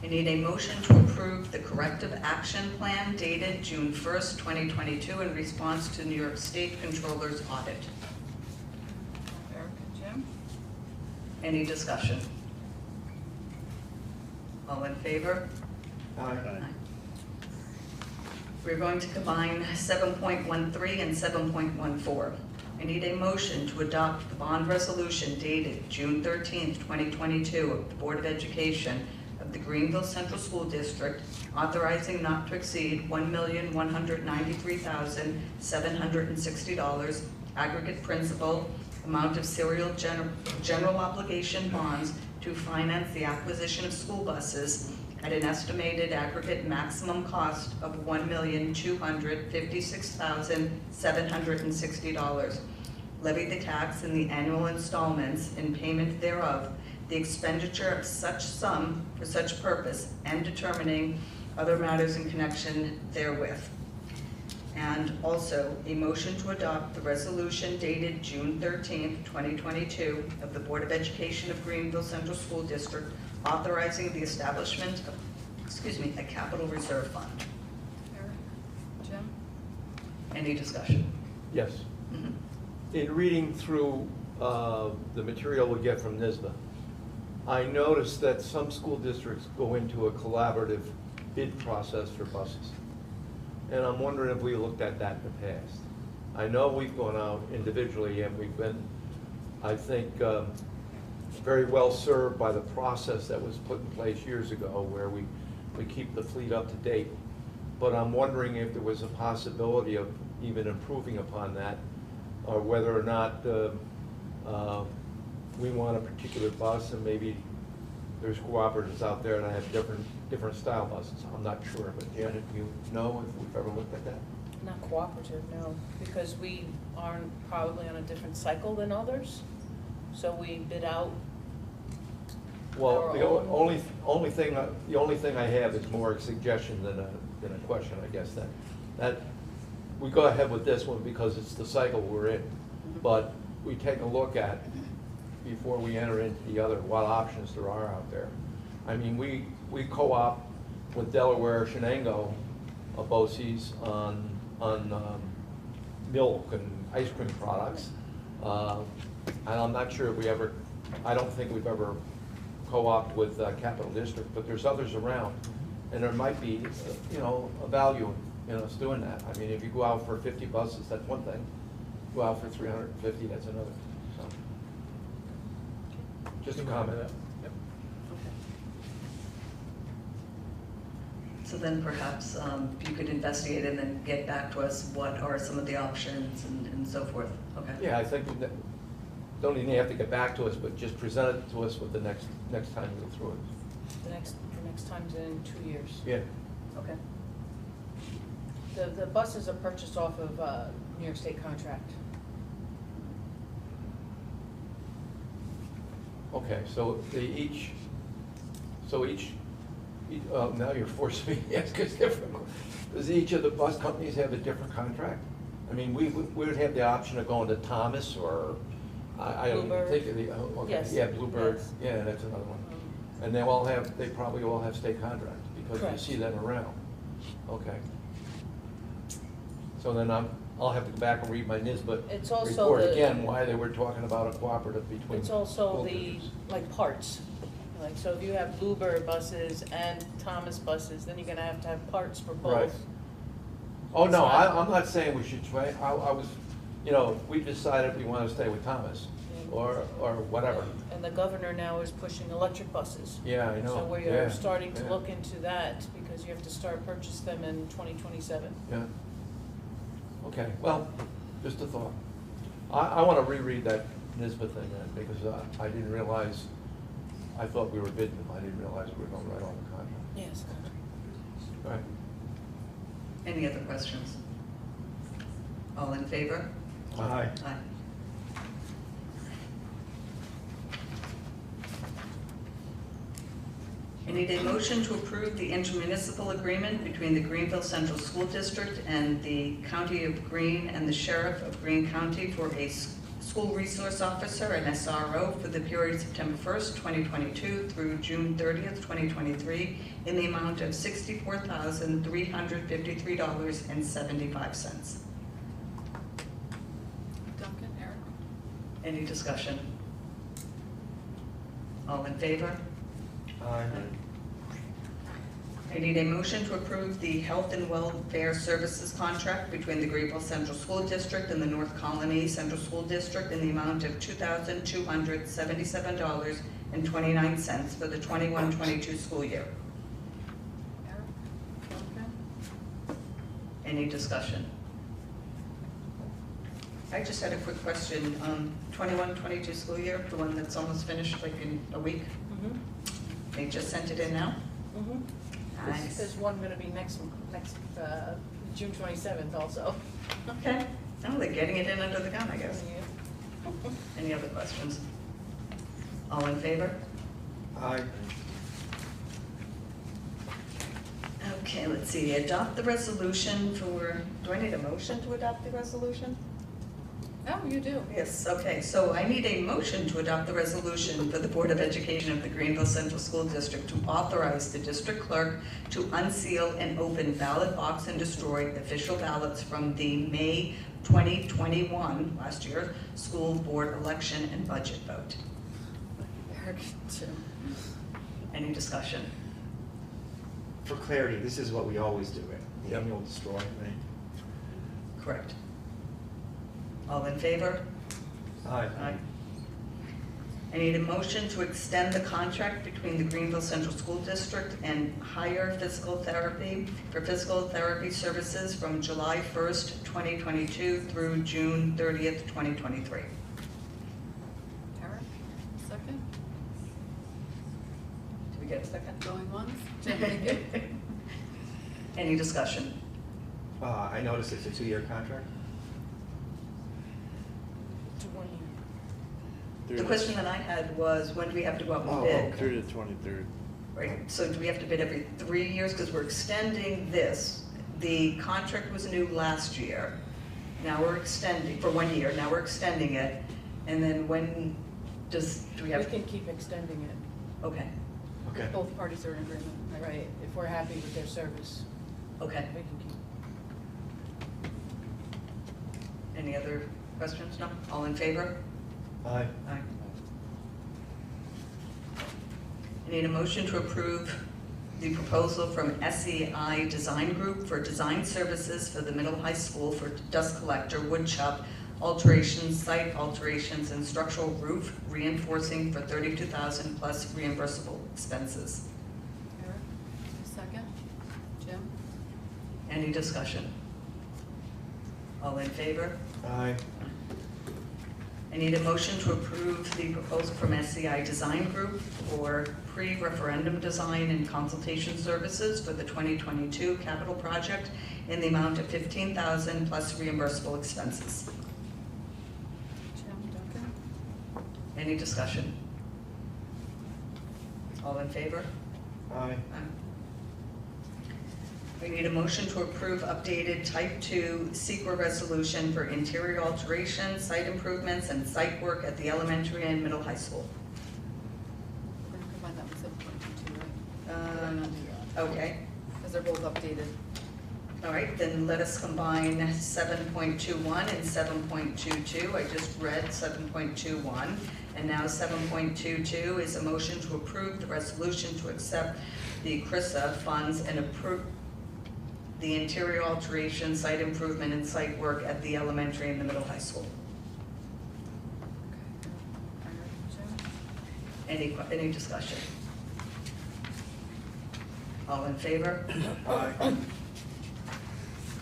I need a motion to approve the corrective action plan dated June 1st, 2022 in response to New York State Controller's audit. Eric and Jim. Any discussion? All in favor? Aye. We're going to combine 7.13 and 7.14. I need a motion to adopt the bond resolution dated June 13th, 2022 of the Board of Education of the Greenville Central School District authorizing not to exceed $1,193,760 aggregate principal amount of serial general obligation bonds to finance the acquisition of school buses at an estimated aggregate maximum cost of $1,256,760. Levy the tax in the annual installments in payment thereof, the expenditure of such sum for such purpose, and determining other matters in connection therewith. And also a motion to adopt the resolution dated June 13th, 2022 of the Board of Education of Greenville Central School District authorizing the establishment of, a capital reserve fund. Eric, Jim. Any discussion? Yes. Mhm. In reading through the material we get from NYSBA, I noticed that some school districts go into a collaborative bid process for buses. And I'm wondering if we looked at that in the past. I know we've gone out individually and we've been, I think, very well served by the process that was put in place years ago where we keep the fleet up to date. But I'm wondering if there was a possibility of even improving upon that, or whether or not we want a particular bus, and maybe there's cooperatives out there that have different style buses. I'm not sure, but Janet, do you know if we've ever looked at that? Not cooperative, no, because we aren't probably on a different cycle than others, so we bid out. Well, the only thing I have is more a suggestion than a question, I guess, that we go ahead with this one because it's the cycle we're in, but we take a look at, before we enter into the other, what options there are out there. I mean, we co-op with Delaware Shenango BOCES on milk and ice cream products. And I'm not sure if I don't think we've ever co-opted with Capital District, but there's others around. And there might be, a value in us doing that. I mean, if you go out for 50 buses, that's one thing. Go out for 350, that's another. So, just a comment. Yep. So then perhaps you could investigate and then get back to us what are some of the options and so forth. Okay. Yeah, I think that don't even have to get back to us, but just present it to us with the next time we go through it. The next time's in 2 years. Yeah. Okay. The buses are purchased off of New York State contract. Okay, so now you're forcing me to ask a different question. Does each of the bus companies have a different contract? I mean, we would have the option of going to Thomas or, I don't even think of the, okay, Yes. yeah, Bluebird, Yes. yeah, that's another one. And they probably all have state contracts because Correct. you see them around. Okay. So then I'll have to go back and read my NISBA It's also report the- again, why they were talking about a cooperative between. It's also school the, districts. like, parts. Like, so if you have Bluebird buses and Thomas buses, then you're gonna have to have parts for both. Right. Oh, no, It's not- I'm not saying we should try, I was, we decided we want to stay with Thomas, or whatever. And the governor now is pushing electric buses. Yeah, I know. So we Yeah, are starting to yeah. look into that because you have to start purchase them in 2027. Yeah. Okay, well, just a thought. I want to reread that NISBA thing then, because I didn't realize, I thought we were bidding them, I didn't realize we were going right on the contract. Yes. All right. Any other questions? All in favor? Aye. Aye. I need a motion to approve the intermunicipal agreement between the Greenville Central School District and the County of Greene and the Sheriff of Greene County for a school resource officer, an SRO, for the period September 1st, 2022 through June 30th, 2023, in the amount of $64,353.75. Duncan, Eric? Any discussion? All in favor? Aye. I need a motion to approve the health and welfare services contract between the Greenville Central School District and the North Colony Central School District in the amount of $2,277.29 for the 21-22 school year. Eric? Duncan? Any discussion? I just had a quick question. 21-22 school year, the one that's almost finished, like in a week? They just sent it in now? Nice. There's one gonna be next June 27th also. Okay. Oh, they're getting it in under the gun, I guess. Any other questions? All in favor? Aye. Okay, let's see, adopt the resolution for, do I need a motion to adopt the resolution? Oh, you do. Yes, okay, so I need a motion to adopt the resolution for the Board of Education of the Greenville Central School District to authorize the district clerk to unseal and open ballot box and destroy official ballots from the May 2021, last year, school board election and budget vote. Eric, too. Any discussion? For clarity, this is what we always do, it. The annual destroy, right? Correct. All in favor? Aye. Aye. I need a motion to extend the contract between the Greenville Central School District and Higher Physical Therapy for physical therapy services from July 1st, 2022 through June 30th, 2023. Eric, second? Did we get a second? Going once? Jim, thank you. Any discussion? I noticed it's a 2-year contract. To 1 year. The question that I had was, when do we have to go out and bid? Through the 23rd. Right, so do we have to bid every 3 years? Because we're extending this. The contract was new last year. Now we're extending, for 1 year, now we're extending it. And then when do we have? We can keep extending it. Okay, Okay. Both parties are in agreement, right? If we're happy with their service, okay. we can keep. Any other questions? No? All in favor? Aye. Aye. I need a motion to approve the proposal from SEI Design Group for design services for the middle high school for dust collector, wood chop, alterations, site alterations, and structural roof reinforcing for $32,000 plus reimbursable expenses. Eric, a second? Jim? Any discussion? All in favor? Aye. I need a motion to approve the proposal from SCI Design Group for pre-referendum design and consultation services for the 2022 capital project in the amount of $15,000 plus reimbursable expenses. Jim, Duncan? Any discussion? All in favor? Aye. We need a motion to approve updated Type 2 SEQA resolution for interior alteration, site improvements, and site work at the elementary and middle high school. We're gonna combine that with 7.22, right? We're gonna do that. Okay. Because they're both updated. All right, then let us combine 7.21 and 7.22. I just read 7.21, and now 7.22 is a motion to approve the resolution to accept the CRISA funds and approve the interior alteration, site improvement, and site work at the elementary and the middle high school. Any discussion? All in favor? Aye.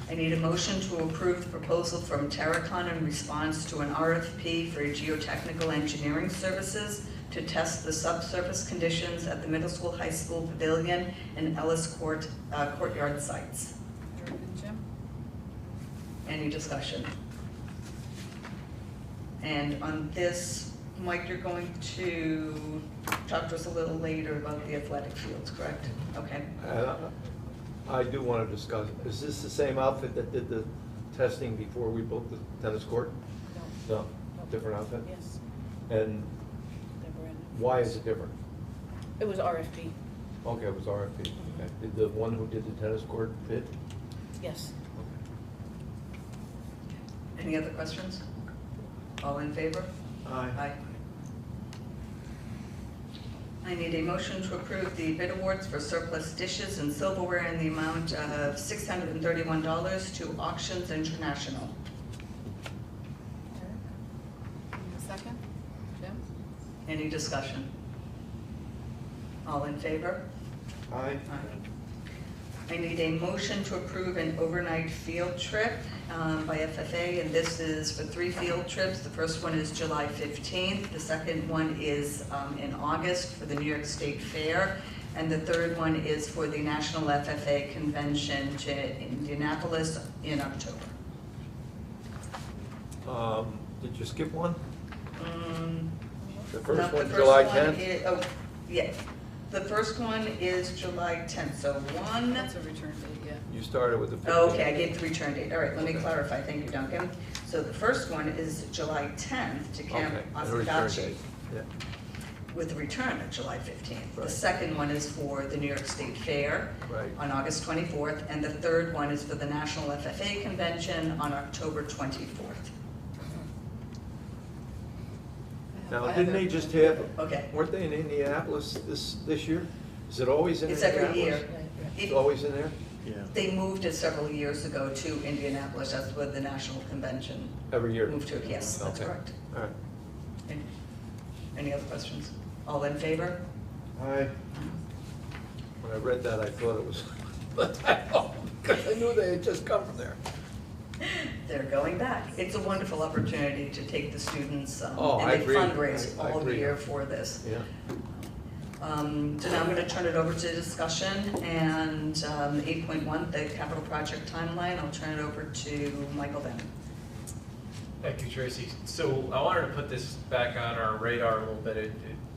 I need a motion to approve the proposal from Terracon in response to an RFP for geotechnical engineering services to test the subsurface conditions at the middle school, high school pavilion, and Ellis courtyard sites. Eric and Jim? Any discussion? And on this, Mike, you're going to talk to us a little later about the athletic fields, correct? Okay. I do want to discuss, is this the same outfit that did the testing before we built the tennis court? No. No, different outfit? Yes. And They were in. why is it different? It was RFP. Okay, it was RFP. Okay. Did the one who did the tennis court fit? Yes. Any other questions? All in favor? Aye. Aye. I need a motion to approve the bid awards for surplus dishes and silverware in the amount of $631 to Auctions International. Eric? A second? Jim? Any discussion? All in favor? Aye. I need a motion to approve an overnight field trip by FFA, and this is for 3 field trips. The first one is July 15th, the second one is in August for the New York State Fair, and the third one is for the National FFA Convention to Indianapolis in October. Did you skip one? The No, first the one, first July one 10th? is- Oh, yeah. The first one is July 10th, so one. That's a return date, yeah. You started with the 15th. Oh, okay, I gave the return date. All right, let me clarify. Thank you, Duncan. So the first one is July 10th to Camp Okay, and a return Osagachi date. Yeah. with the return of July 15th. The Right. second one is for the New York State Fair Right. on August 24th, and the third one is for the National FFA Convention on October 24th. Now, didn't they just have, Okay. weren't they in Indianapolis this year? Is it always in It's Indianapolis? every year. It's always in there? Yeah. They moved it several years ago to Indianapolis. That's where the National Convention Every year? moved to. Yes, that's Okay. correct. All right. Any other questions? All in favor? Aye. When I read that, I thought it was, because I knew they had just come from there. They're going back. It's a wonderful opportunity to take the students, Oh, and I they agree. fundraise I all agree. year for this. Yeah. So now I'm going to turn it over to discussion, and 8.1, the capital project timeline, I'll turn it over to Michael Bennett. Thank you, Tracy. So I wanted to put this back on our radar a little bit. It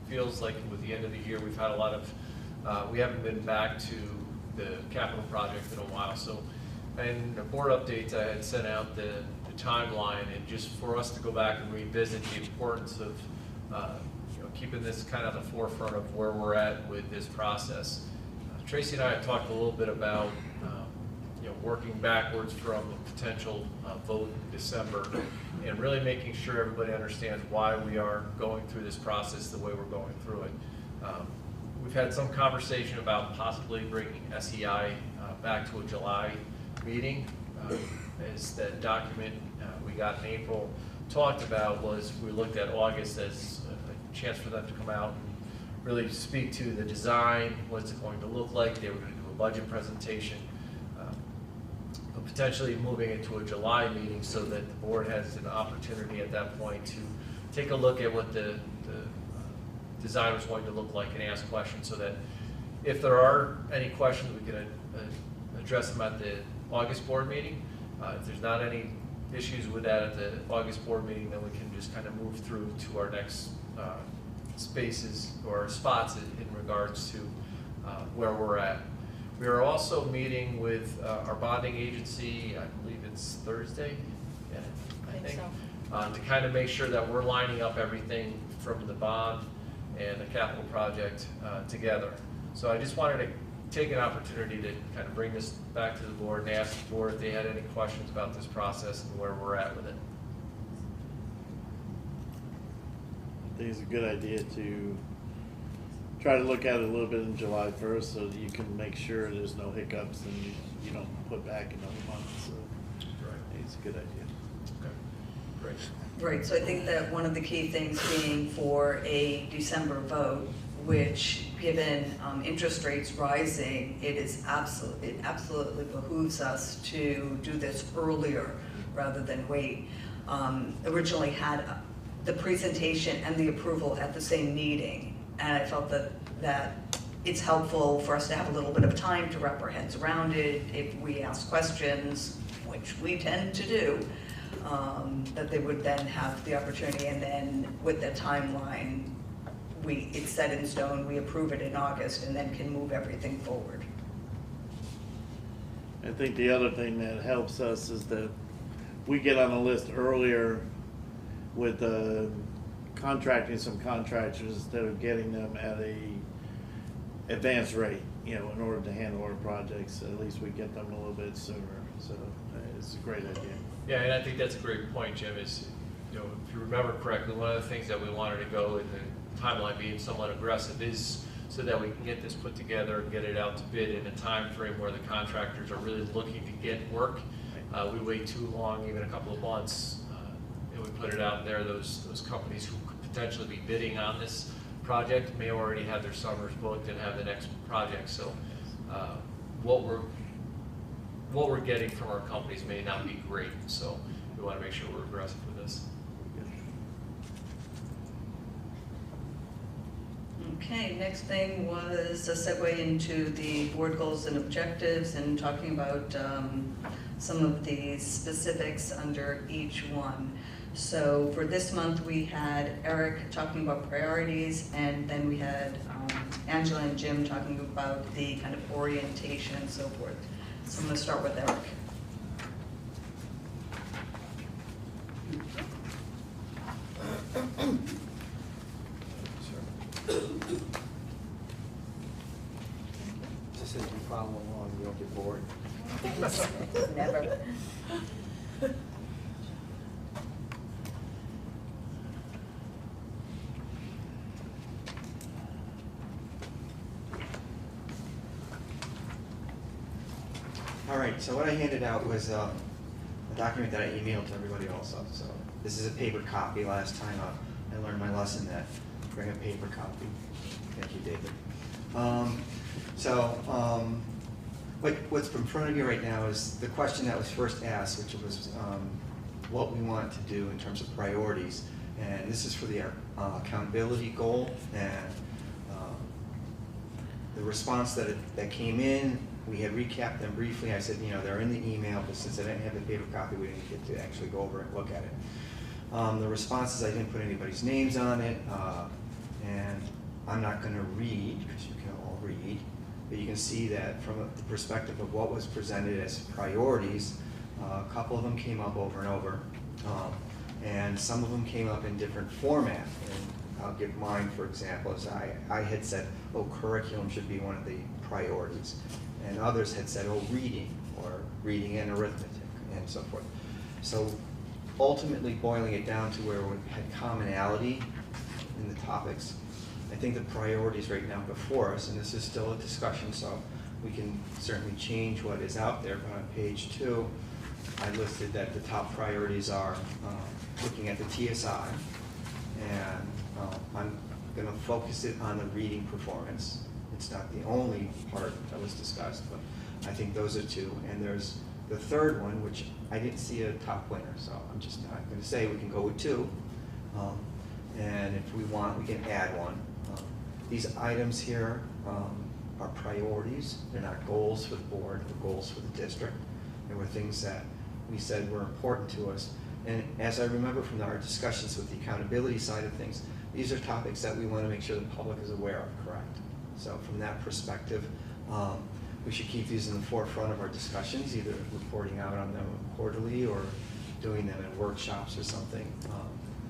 feels like with the end of the year, we've had a lot of, we haven't been back to the capital project in a while. So in the board updates, I had sent out the timeline, and just for us to go back and revisit the importance of keeping this kind of the forefront of where we're at with this process. Tracy and I had talked a little bit about working backwards from a potential vote in December, and really making sure everybody understands why we are going through this process the way we're going through it. We've had some conversation about possibly bringing SEI back to a July meeting. As that document we got in April talked about, was we looked at August as a chance for them to come out and really speak to the design, what's it going to look like. They were going to do a budget presentation. Potentially moving it to a July meeting so that the board has an opportunity at that point to take a look at what the design was going to look like and ask questions, so that if there are any questions, we can address them at the August board meeting. If there's not any issues with that at the August board meeting, then we can just kind of move through to our next spaces or spots in regards to where we're at. We are also meeting with our bonding agency, I believe it's Thursday, yeah, I think, to kind of make sure that we're lining up everything from the bond and the capital project together. So I just wanted to take an opportunity to kind of bring this back to the board and ask the board if they had any questions about this process and where we're at with it. I think it's a good idea to try to look at it a little bit in July 1st, so that you can make sure there's no hiccups and you don't put back another month. So right. I think it's a good idea. Okay, great. Right, so I think that one of the key things being for a December vote, which given interest rates rising, it absolutely behooves us to do this earlier rather than wait. Originally had the presentation and the approval at the same meeting, and I felt that it's helpful for us to have a little bit of time to wrap our heads around it. If we ask questions, which we tend to do, that they would then have the opportunity, and then with the timeline, it's set in stone, we approve it in August, and then can move everything forward. I think the other thing that helps us is that we get on the list earlier with contracting some contractors instead of getting them at a advanced rate, in order to handle our projects. At least we get them a little bit sooner, so it's a great idea. Yeah, and I think that's a great point, Jim, is, if you remember correctly, one of the things that we wanted to go in the timeline being somewhat aggressive is so that we can get this put together and get it out to bid in a time frame where the contractors are really looking to get work. We wait too long, even a couple of months, and we put it out there, those companies who could potentially be bidding on this project may already have their summers booked and have the next project. So what we're getting from our companies may not be great, so we want to make sure we're aggressive with this. Okay, next thing was a segue into the board goals and objectives and talking about some of the specifics under each one. So for this month, we had Eric talking about priorities, and then we had Angela and Jim talking about the kind of orientation and so forth. So I'm going to start with Eric. Just as you follow along, you don't get bored. Never. All right, so what I handed out was a document that I emailed to everybody also. So this is a paper copy. Last time I learned my lesson that bring a paper copy. Thank you, David. What's in front of you right now is the question that was first asked, which was what we want to do in terms of priorities. And this is for the accountability goal, and the response that came in, we had recapped them briefly. I said, they're in the email, but since I didn't have the paper copy, we didn't get to actually go over and look at it. The responses, I didn't put anybody's names on it, and I'm not going to read, because you can all read, but you can see that from the perspective of what was presented as priorities, a couple of them came up over and over, and some of them came up in different format. And I'll give mine, for example, as I had said, curriculum should be one of the priorities. And others had said, reading, or reading and arithmetic, and so forth. So ultimately boiling it down to where we had commonality in the topics, I think the priorities right now before us, and this is still a discussion, so we can certainly change what is out there, but on page 2, I listed that the top priorities are looking at the TSI, and I'm going to focus it on the reading performance. It's not the only part that was discussed, but I think those are 2. And there's the third one, which I didn't see a top winner, so I'm just not going to say we can go with 2. And if we want, we can add one. These items here are priorities. They're not goals for the board or goals for the district. They were things that we said were important to us. And as I remember from our discussions with the accountability side of things, these are topics that we want to make sure the public is aware of, correct? So from that perspective, we should keep these in the forefront of our discussions, either reporting out on them quarterly or doing them in workshops or something.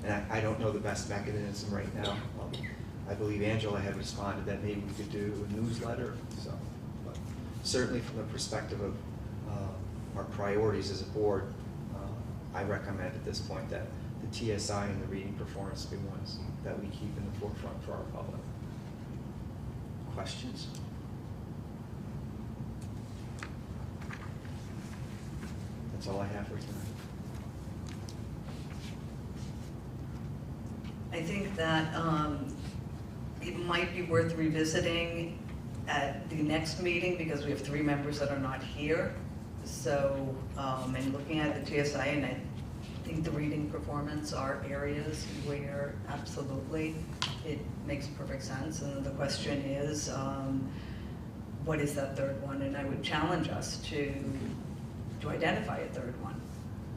And I don't know the best mechanism right now. I believe Angela had responded that maybe we could do a newsletter. So, but certainly from the perspective of our priorities as a board, I recommend at this point that the TSI and the reading performance be ones that we keep in the forefront for our public. Questions? That's all I have for tonight. I think that it might be worth revisiting at the next meeting, because we have 3 members that are not here. So, and looking at the TSI, and I think the reading performance are areas where absolutely it makes perfect sense. And the question is, what is that third one? And I would challenge us to identify a third one.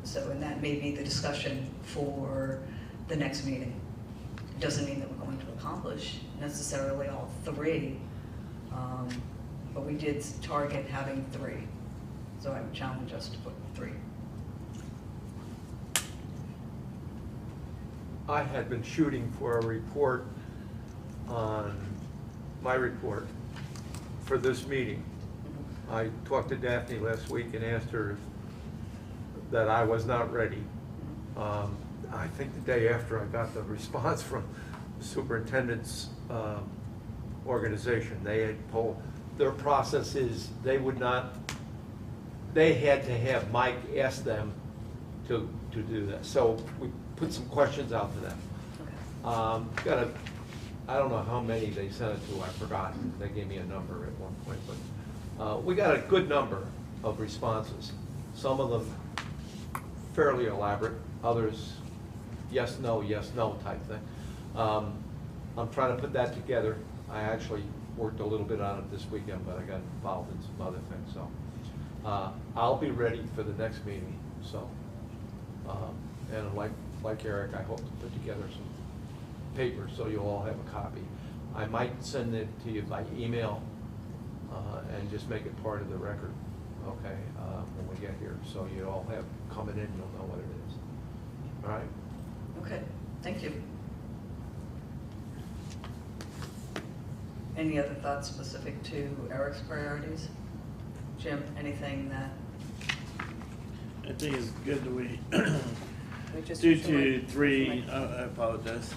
So, and that may be the discussion for the next meeting. It doesn't mean that we're going to accomplish necessarily all 3, but we did target having 3. So I would challenge us to put 3. I had been shooting for a report on my report for this meeting. I talked to Daphne last week and asked her that I was not ready. I think the day after I got the response from the superintendent's organization, they had told, their process is they had to have Mike ask them to do that. So we put some questions out to them. Okay. I don't know how many they sent it to, I've forgotten. They gave me a number at one point, but we got a good number of responses. Some of them fairly elaborate, others yes, no type thing. I'm trying to put that together. I actually worked a little bit on it this weekend, but I got involved in some other things. So I'll be ready for the next meeting. So, and like Eric, I hope to put together some paper so you'll all have a copy. I might send it to you by email and just make it part of the record, okay, when we get here. So you all have coming in, you'll know what it is. All right? Okay, thank you. Any other thoughts specific to Eric's priorities? Jim, anything that? I think it's good that we, due to 3, I apologize.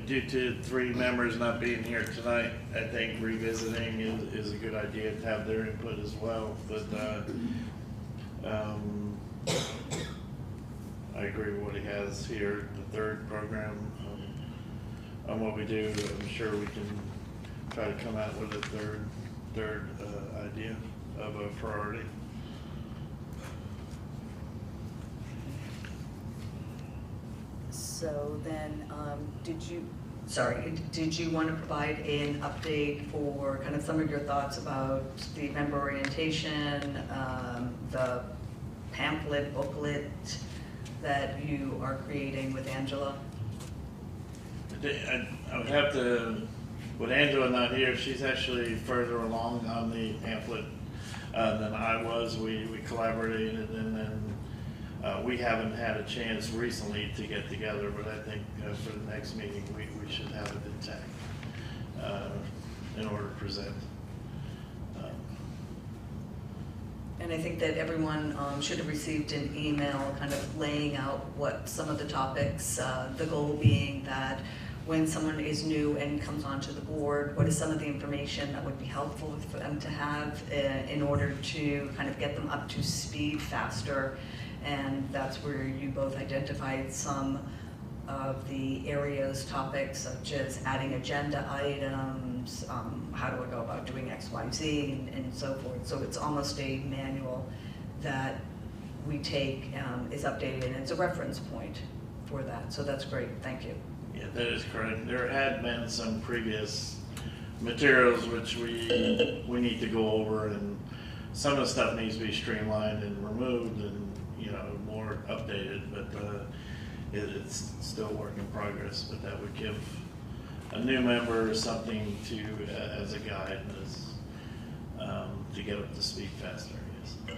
Due to 3 members not being here tonight, I think revisiting is a good idea to have their input as well. But I agree with what he has here, the 3rd program. on what we do, I'm sure we can try to come out with a third idea of a priority. So then, did you want to provide an update for kind of some of your thoughts about the member orientation, the pamphlet, booklet that you are creating with Angela? I would have to, with Angela not here, she's actually further along on the pamphlet than I was. We collaborated, and then we haven't had a chance recently to get together, but I think for the next meeting we should have it intact in order to present. And I think that everyone should have received an email kind of laying out what some of the topics, the goal being that when someone is new and comes onto the board, what is some of the information that would be helpful for them to have in order to kind of get them up to speed faster. And that's where you both identified some of the areas, topics such as adding agenda items, how do I go about doing X, Y, Z, and so forth. So it's almost a manual that we take, is updated, and it's a reference point for that. So that's great, thank you. Yeah, that is correct. There had been some previous materials which we need to go over, and some of the stuff needs to be streamlined and removed and more updated, but it's still a work in progress. But that would give a new member something to as a guide to get up to speed faster. Yes.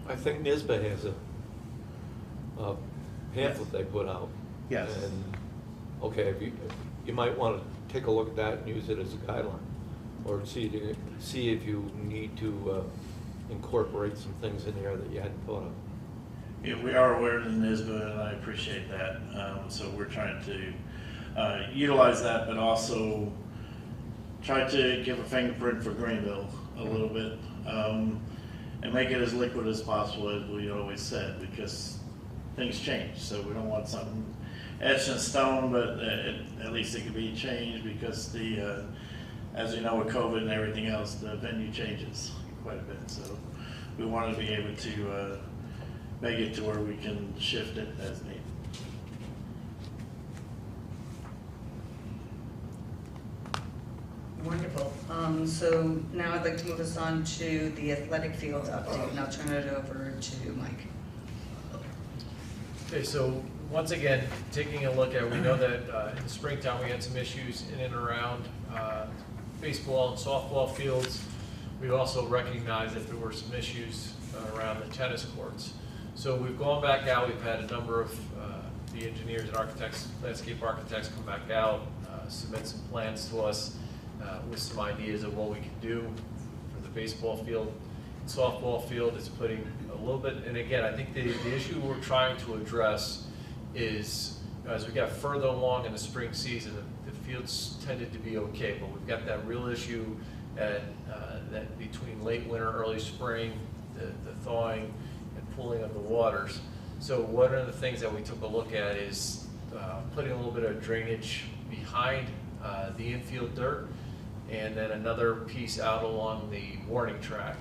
I think NISBA has a pamphlet they put out. Yes. And okay, if you might want to take a look at that and use it as a guideline, or see if you need to incorporate some things in there that you hadn't thought of. Yeah, we are aware of the NISBA, and I appreciate that. So we're trying to utilize that, but also try to give a fingerprint for Greenville a little bit, and make it as liquid as possible, as we always said, because things change. So we don't want something etched in stone, but at least it can be changed, because as you know, with COVID and everything else, the venue changes quite a bit. So we want to be able to make it to where we can shift it as needed. Wonderful. So now I'd like to move us on to the athletic field update, and I'll turn it over to Mike. Okay, so once again, taking a look at, we know that in the springtime we had some issues in and around baseball and softball fields. We also recognized that there were some issues around the tennis courts. So we've gone back out, we've had a number of the engineers and architects, landscape architects come back out, submit some plans to us with some ideas of what we can do for the baseball field. Softball field is putting a little bit, and again, I think the issue we're trying to address is, as we got further along in the spring season, the fields tended to be okay, but we've got that real issue at, that between late winter, early spring, the thawing, pooling of the waters. So one of the things that we took a look at is putting a little bit of drainage behind the infield dirt, and then another piece out along the warning track,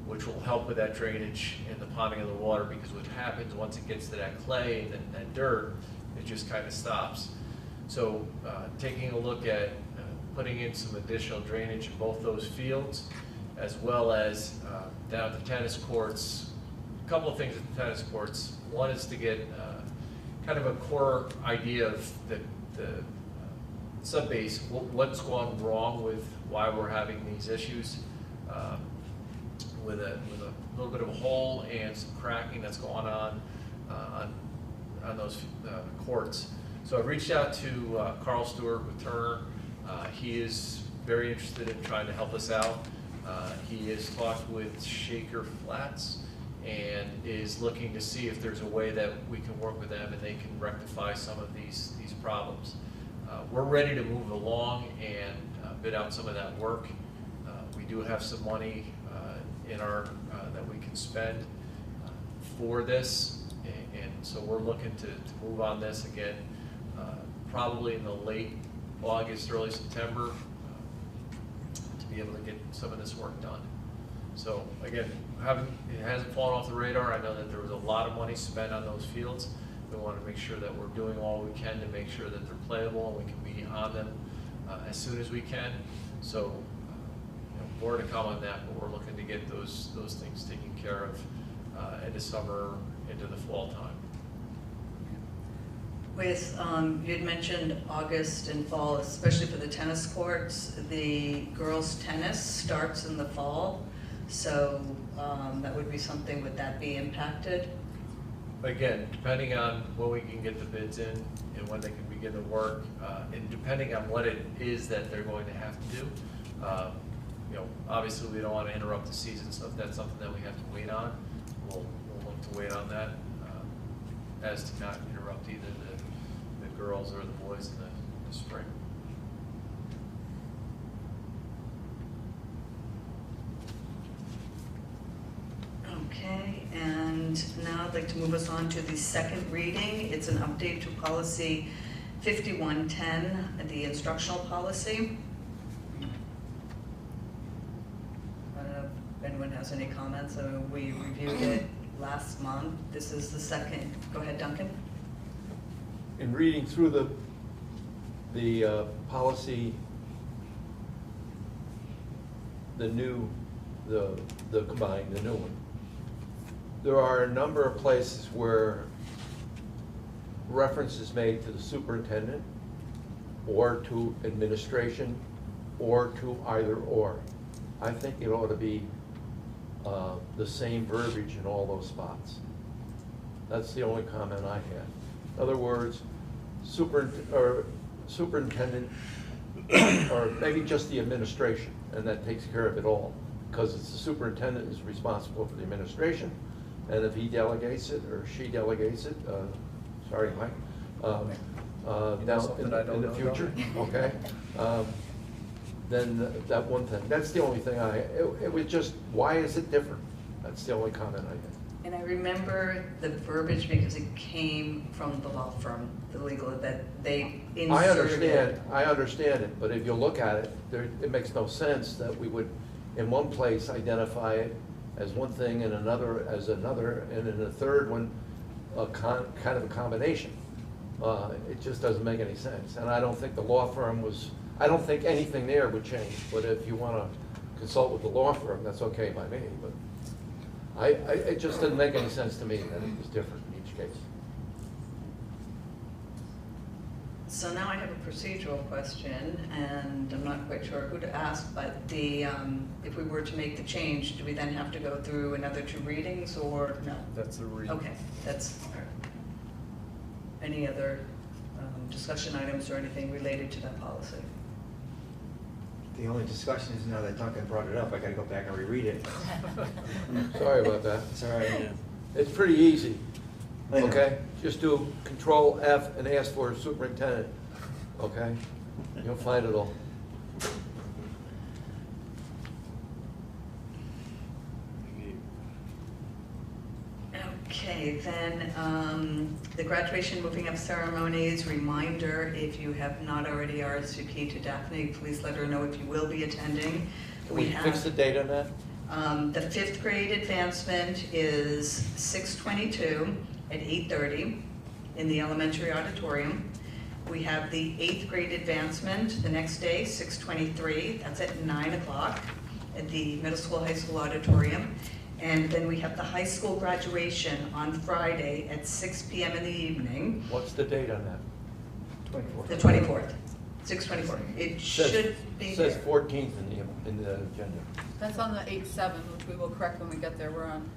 which will help with that drainage and the ponding of the water, because what happens once it gets to that clay and that dirt, it just kind of stops. So taking a look at putting in some additional drainage in both those fields, as well as down at the tennis courts. A couple of things at the tennis courts. One is to get kind of a core idea of the sub-base, what's gone wrong with why we're having these issues with a little bit of a hole and some cracking that's going on those courts. So I reached out to Carl Stewart with Turner. He is very interested in trying to help us out. He has talked with Shaker Flats and is looking to see if there's a way that we can work with them and they can rectify some of these problems. We're ready to move along and bid out some of that work. We do have some money in our that we can spend for this, and so we're looking to move on this again, probably in the late August, early September, to be able to get some of this work done. So again, it hasn't fallen off the radar. I know that there was a lot of money spent on those fields. We want to make sure that we're doing all we can to make sure that they're playable and we can be on them as soon as we can. So more to come on that, but we're looking to get those things taken care of end of summer into the fall time. With, you'd mentioned August and fall, especially for the tennis courts. The girls' tennis starts in the fall, so that would be something, would that be impacted? Again, depending on when we can get the bids in and when they can begin the work, and depending on what it is that they're going to have to do, obviously we don't want to interrupt the season, so if that's something that we have to wait on, we'll look to wait on that, as to not interrupt either the girls or the boys in the spring. Okay, and now I'd like to move us on to the second reading. It's an update to policy 5110, the instructional policy. I don't know if anyone has any comments. We reviewed it last month. This is the second. Go ahead, Duncan. In reading through the policy, the new one, there are a number of places where reference is made to the superintendent or to administration or to either or. I think it ought to be the same verbiage in all those spots. That's the only comment I had. In other words, superintendent, or maybe just the administration, and that takes care of it all. Because it's the superintendent is responsible for the administration, and if he delegates it or she delegates it, sorry, Mike, down in the future, okay? Then that one thing, that's the only thing it was just, why is it different? That's the only comment I had. And I remember the verbiage because it came from the law firm, the legal, that they inserted. I understand it, but if you look at it, it makes no sense that we would, in one place, identify it as one thing and another as another, and in a third one, kind of a combination. It just doesn't make any sense. And I don't think the law firm I don't think anything there would change, but if you want to consult with the law firm, that's okay by me. But it just didn't make any sense to me that it was different in each case. So now I have a procedural question, and I'm not quite sure who to ask, but if we were to make the change, do we then have to go through another 2 readings, or no? That's the reading. Okay, that's, all right. Any other discussion items or anything related to that policy? The only discussion is now that Duncan brought it up, I gotta go back and reread it. Sorry about that. It's all right. Yeah. It's pretty easy, I know. okay? Just do Control F and ask for superintendent, okay? You'll find it all. Okay, then the graduation moving up ceremonies, reminder, if you have not already RSVP'd to Daphne, please let her know if you will be attending. Can we fix the date on that? The 5th grade advancement is 6/22 at 8:30 in the elementary auditorium. We have the 8th grade advancement the next day, 6/23, that's at 9 o'clock at the middle school, high school auditorium. And then we have the high school graduation on Friday at 6 p.m. in the evening. What's the date on that? 24th. The 24th, 6/24. It should be It says there. 14th in the agenda. That's on the 8-7, which we will correct when we get there. We're on.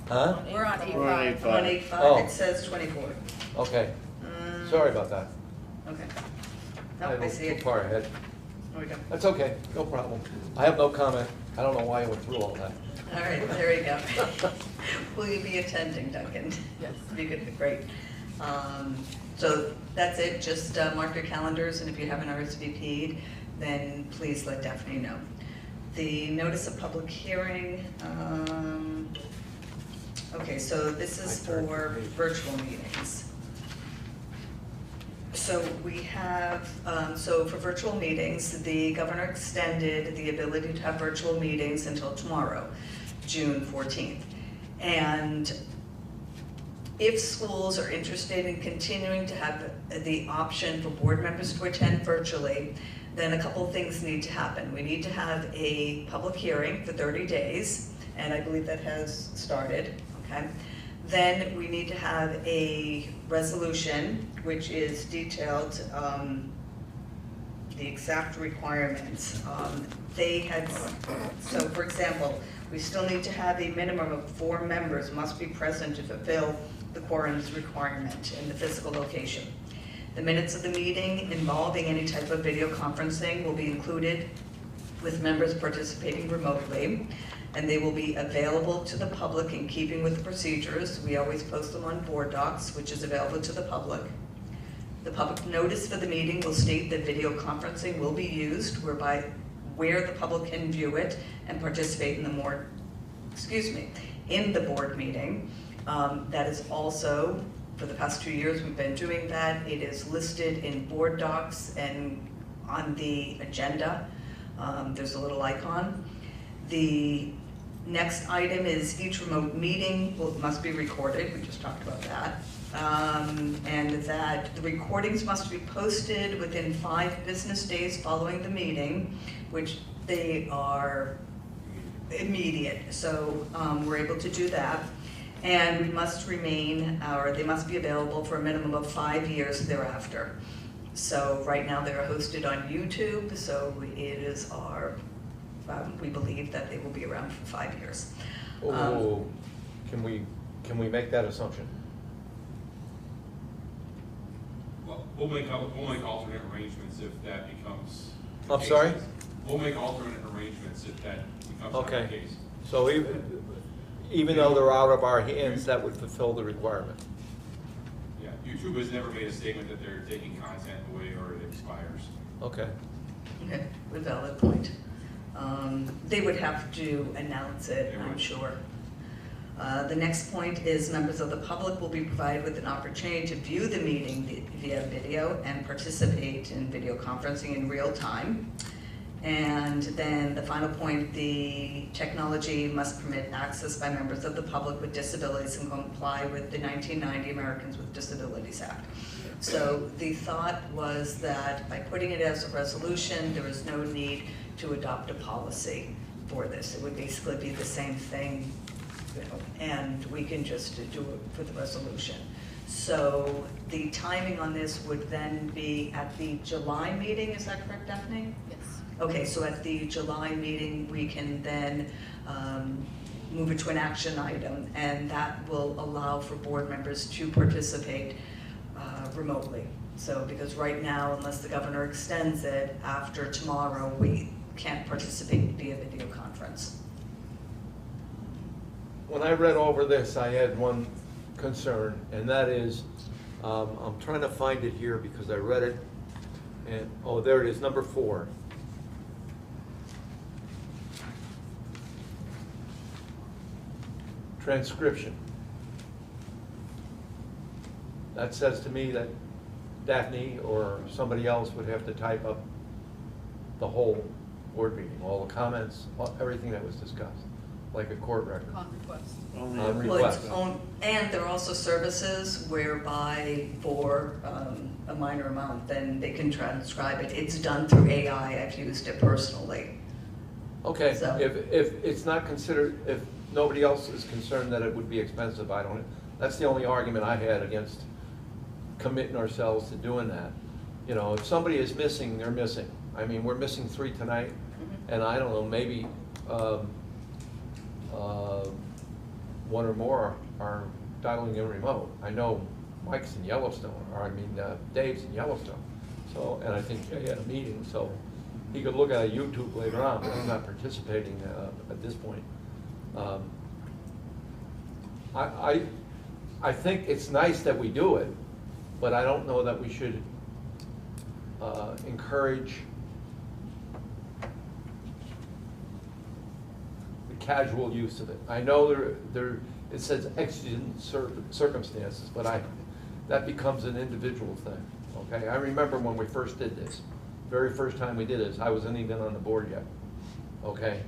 Huh? We're on 8-5. On 8/5, Oh. it says 24th. Okay. Sorry about that. Okay. I No, I was see too it. far ahead. There we go. That's okay, no problem. I have no comment. I don't know why I went through all that. All right, there we go. Will you be attending, Duncan? Yes. Be good, great. So that's it, just mark your calendars, and if you haven't RSVP'd, then please let Daphne know. The notice of public hearing, okay, so this is for virtual meetings. So we have, so for virtual meetings, the governor extended the ability to have virtual meetings until tomorrow, June 14th. And if schools are interested in continuing to have the option for board members to attend virtually, then a couple of things need to happen. We need to have a public hearing for 30 days, and I believe that has started, okay? Then we need to have a resolution which is detailed, the exact requirements. They had, so for example, we still need to have a minimum of 4 members must be present to fulfill the quorum's requirement in the physical location. The minutes of the meeting involving any type of video conferencing will be included with members participating remotely, and they will be available to the public in keeping with the procedures. We always post them on board docs, which is available to the public. The public notice for the meeting will state that video conferencing will be used where the public can view it and participate in the board meeting. That is also, for the past 2 years, we've been doing that. It is listed in board docs and on the agenda. There's a little icon. The next item is each remote meeting must be recorded. We just talked about that. And that the recordings must be posted within 5 business days following the meeting, which they are immediate. So we're able to do that. And we must remain, or they must be available for a minimum of 5 years thereafter. So right now they're hosted on YouTube, so it is our, we believe that they will be around for 5 years. Can we make that assumption? Well, we'll make alternate arrangements if that becomes the I'm case. sorry? We'll make alternate arrangements if that becomes not the case. So even though they're out of our hands, that would fulfill the requirement. Yeah, YouTube has never made a statement that they're taking content away or it expires. Okay. Okay, a valid point. They would have to announce it, I'm sure. The next point is members of the public will be provided with an opportunity to view the meeting via video and participate in video conferencing in real time. And then the final point, the technology must permit access by members of the public with disabilities and comply with the 1990 Americans with Disabilities Act. So the thought was that by putting it as a resolution, there was no need to adopt a policy for this. It would basically be the same thing, you know, and we can just do it for the resolution. So the timing on this would then be at the July meeting, is that correct, Daphne? Yes. Okay, so at the July meeting, we can then move it to an action item, and that will allow for board members to participate remotely. So, because right now, unless the governor extends it, after tomorrow, we can't participate via video conference. When I read over this, I had one concern, and that is, I'm trying to find it here because I read it, and, oh, there it is, number 4. Transcription. That says to me that Daphne or somebody else would have to type up the whole board meeting, all the comments, everything that was discussed, like a court record. On request. On Well, request. and there are also services whereby for a minor amount, then they can transcribe it. It's done through AI. I've used it personally. Okay, So- if it's not considered, if nobody else is concerned that it would be expensive, I don't, that's the only argument I had against committing ourselves to doing that. You know, if somebody is missing, they're missing. I mean, we're missing 3 tonight, and I don't know, maybe 1 or more are dialing in remote. I know Mike's in Yellowstone, or I mean, Dave's in Yellowstone. So, and I think he had a meeting, so he could look at a YouTube later on, but I'm not participating at this point. I think it's nice that we do it, but I don't know that we should encourage the casual use of it. I know it says exigent circumstances, but that becomes an individual thing, okay? I remember when we first did this, very first time we did this, I wasn't even on the board yet, okay?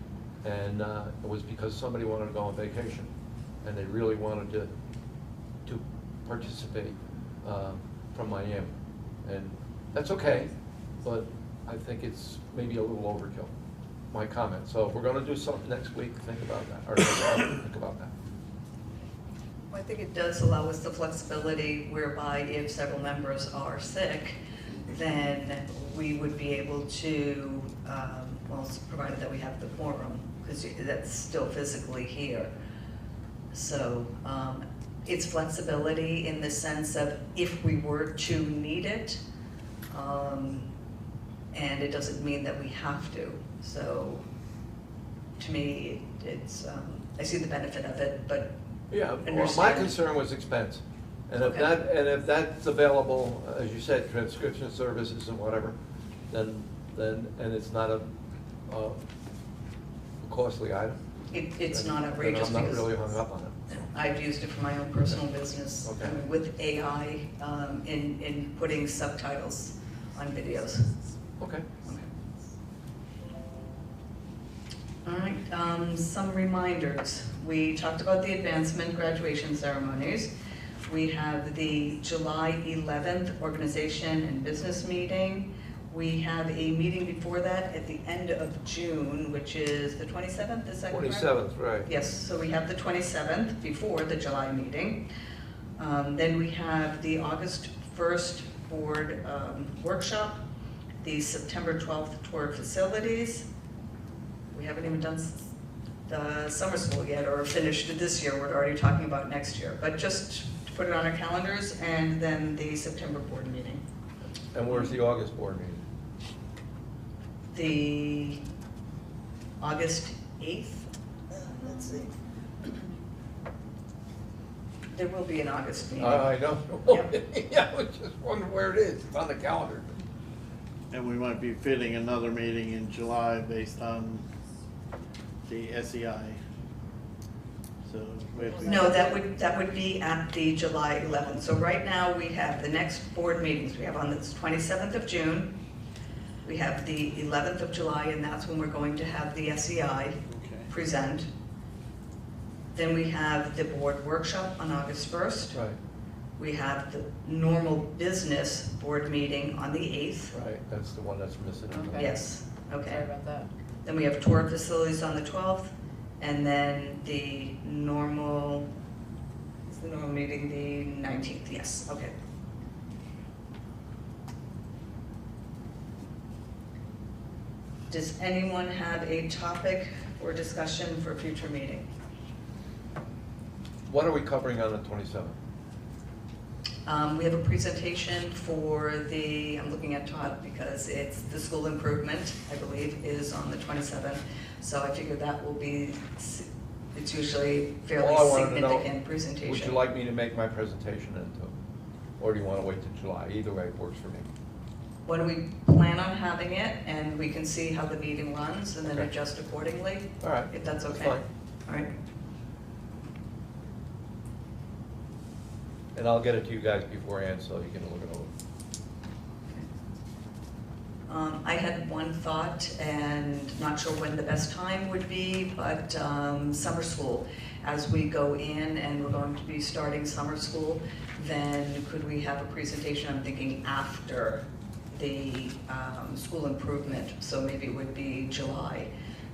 And it was because somebody wanted to go on vacation, and they really wanted to participate from Miami. And that's okay, but I think it's maybe a little overkill, my comment. So if we're gonna do something next week, think about that, or think about that. I think it does allow us the flexibility whereby if several members are sick, then we would be able to, well, provided that we have the quorum, because that's still physically here. So it's flexibility in the sense of if we were to need it, and it doesn't mean that we have to. So to me, it's, I see the benefit of it, but yeah, well, my concern was expense. And if if that's available, as you said, transcription services and whatever, then and it's not a costly item. It's not outrageous. I'm not really hung up on it. I've used it for my own personal business. Okay. I mean, with AI in putting subtitles on videos. Okay. All right, some reminders. We talked about the advancement graduation ceremonies. We have the July 11th organization and business meeting. We have a meeting before that at the end of June, which is the 27th, is that correct? 27th, right. Yes, so we have the 27th before the July meeting. Then we have the August 1st board workshop, the September 12th tour of facilities. We haven't even done the summer school yet or finished it this year. We're already talking about next year, but just to put it on our calendars, and then the September board meeting. And where's the August board meeting? The August 8th, let's see. There will be an August meeting. I know. Yeah. Yeah, I was just wondering where it is. It's on the calendar. And we might be fitting another meeting in July based on the SEI. So we have to. No, that would be at the July 11th. So right now we have the next board meetings. We have on the 27th of June. We have the 11th of July, and that's when we're going to have the SEI present. Then we have the board workshop on August 1st. Right. We have the normal business board meeting on the 8th. Right, that's the one that's missing. Okay. Yes, okay. Sorry about that. Then we have tour of facilities on the 12th, and then the normal, is the normal meeting the 19th? Yes, okay. Does anyone have a topic or discussion for a future meeting? What are we covering on the 27th? We have a presentation for the, I'm looking at Todd because it's the school improvement, I believe, is on the 27th. So I figure that will be, it's usually fairly All I wanted to know, significant presentation. would you like me to make my presentation into, or do you want to wait till July? Either way works for me. Why don't we plan on having it, and we can see how the meeting runs, and then Okay. adjust accordingly? All right. If that's okay? Fine. All right. And I'll get it to you guys beforehand so you can look it over. I had one thought, and not sure when the best time would be, but summer school. As we go in and we're going to be starting summer school, then could we have a presentation, I'm thinking after the school improvement, so maybe it would be July.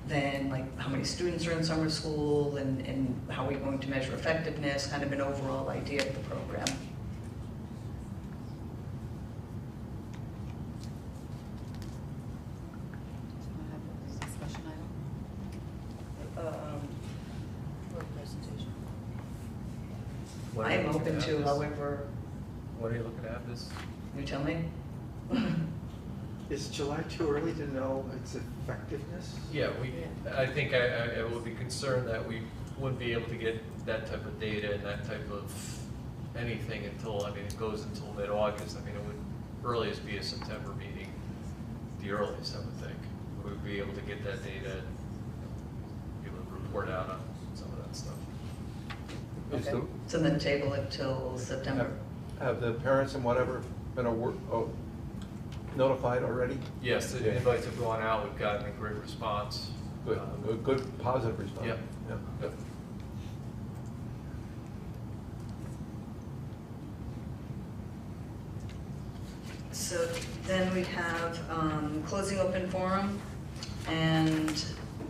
Then like how many students are in summer school and how we're going to measure effectiveness, kind of an overall idea of the program. Discussion item? Or presentation? I am open to however, What are you looking at this? you tell me. Is July too early to know its effectiveness? Yeah, I think I would be concerned that we wouldn't be able to get that type of data and that type of anything until, it goes until mid-August. It would earliest be a September meeting, the earliest, I would think. We'd be able to get that data and be able to report out on some of that stuff. Okay. So then table it till September. Have the parents and whatever notified already? Yes, the invites have gone out, we've gotten a great response. Good, a good, positive response. Yep. Yeah. Yep. So then we have closing open forum, and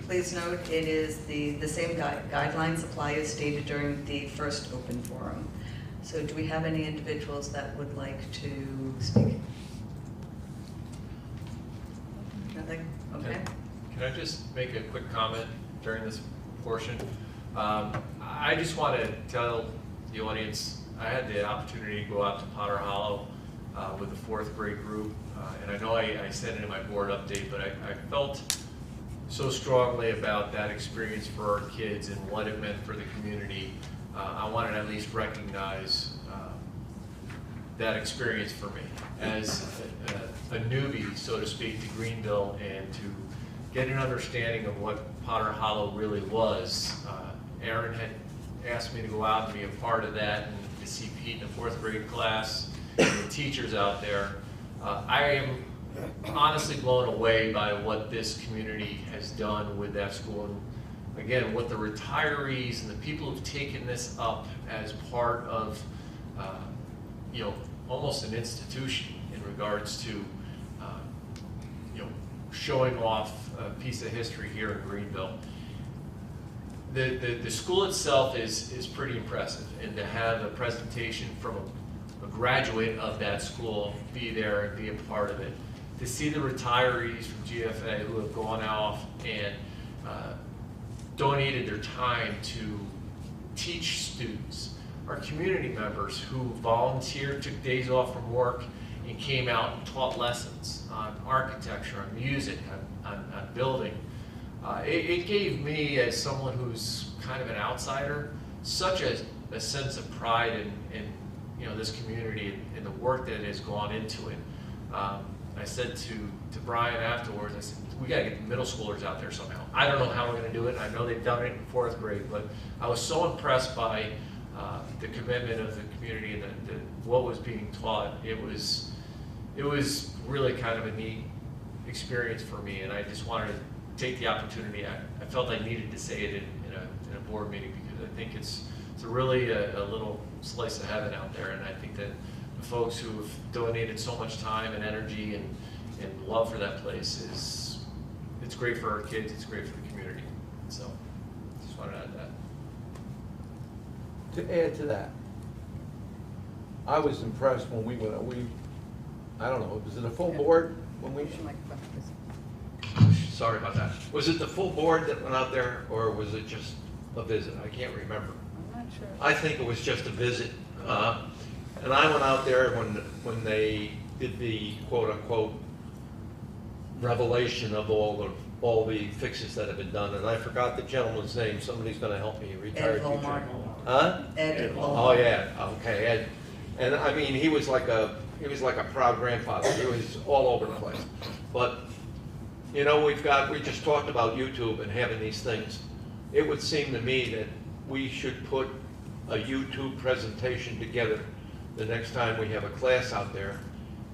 please note it is the same guidelines apply as stated during the first open forum. So do we have any individuals that would like to speak? Nothing? Okay. Can I just make a quick comment during this portion? I just want to tell the audience, I had the opportunity to go out to Potter Hollow with the 4th grade group, and I know I said it in my board update, but I felt so strongly about that experience for our kids and what it meant for the community. I wanted to at least recognize that experience for me as a newbie, so to speak, to Greenville, and to get an understanding of what Potter Hollow really was. Aaron had asked me to go out and be a part of that, and to see Pete in the 4th grade class, and the teachers out there. I am honestly blown away by what this community has done with that school. And again, what the retirees and the people who've taken this up as part of, almost an institution in regards to, showing off a piece of history here in Greenville. The school itself is pretty impressive, and to have a presentation from a graduate of that school be there and be a part of it, to see the retirees from GFA who have gone off and donated their time to teach students, our community members who volunteered, took days off from work, and came out and taught lessons on architecture, on music, on building. It gave me, as someone who's kind of an outsider, such a sense of pride in this community and the work that has gone into it. I said to Brian afterwards, I said, we got to get the middle schoolers out there somehow. I don't know how we're going to do it. I know they've done it in 4th grade, but I was so impressed by the commitment of the community and what was being taught. It was really kind of a neat experience for me, and I just wanted to take the opportunity. I felt I needed to say it in a board meeting, because I think it's really a little slice of heaven out there, and I think that the folks who have donated so much time and energy and love for that place it's great for our kids, it's great for the community. So just wanted to add that. To add to that, I was impressed when we went, I don't know, was it a full board when we? Sorry about that. Was it the full board that went out there, or was it just a visit? I can't remember. I'm not sure. I think it was just a visit. And I went out there when they did the quote-unquote revelation of all the fixes that have been done, and I forgot the gentleman's name. Somebody's going to help me. Retired Ed teacher. Volmar. Huh? Ed Volmar. Oh yeah. Okay. Ed. And I mean, he was like a proud grandfather. He was all over the place. But we just talked about YouTube and having these things. It would seem to me that we should put a YouTube presentation together the next time we have a class out there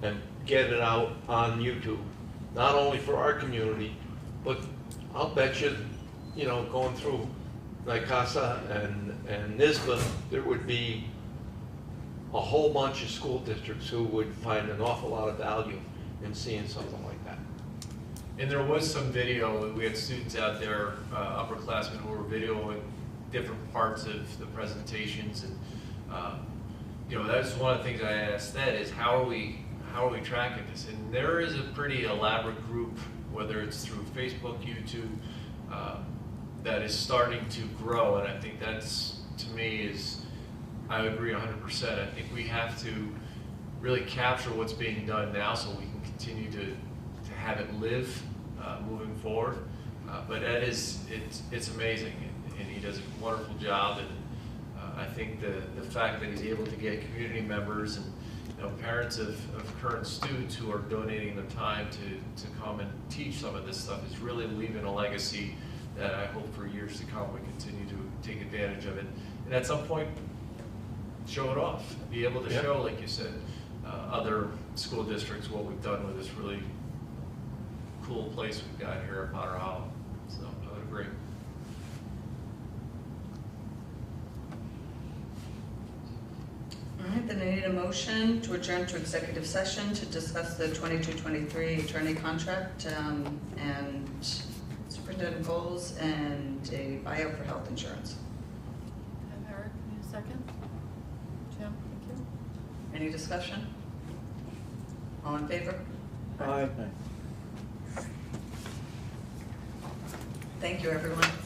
and get it out on YouTube, not only for our community, but I'll bet you, going through NICASA and NISBA, there would be a whole bunch of school districts who would find an awful lot of value in seeing something like that. And there was some video. We had students out there, upperclassmen, who were videoing different parts of the presentations, and that's one of the things I asked Ed is how are we tracking this? And there is a pretty elaborate group, whether it's through Facebook, YouTube, that is starting to grow, and I think that's, to me, I agree 100%. I think we have to really capture what's being done now so we can continue to have it live moving forward. But Ed it's amazing, and he does a wonderful job, and I think the fact that he's able to get community members and parents of current students who are donating their time to come and teach some of this stuff is really leaving a legacy that I hope for years to come we continue to take advantage of it. And at some point, show it off. Be able to show, like you said, other school districts what we've done with this really cool place we've got here at Potter Hollow. So I would agree. All right, then I need a motion to adjourn to executive session to discuss the 22-23 attorney contract and superintendent goals and a buyout for health insurance. Eric, need a second? Jim, thank you. Any discussion? All in favor? Aye. Thank you, everyone.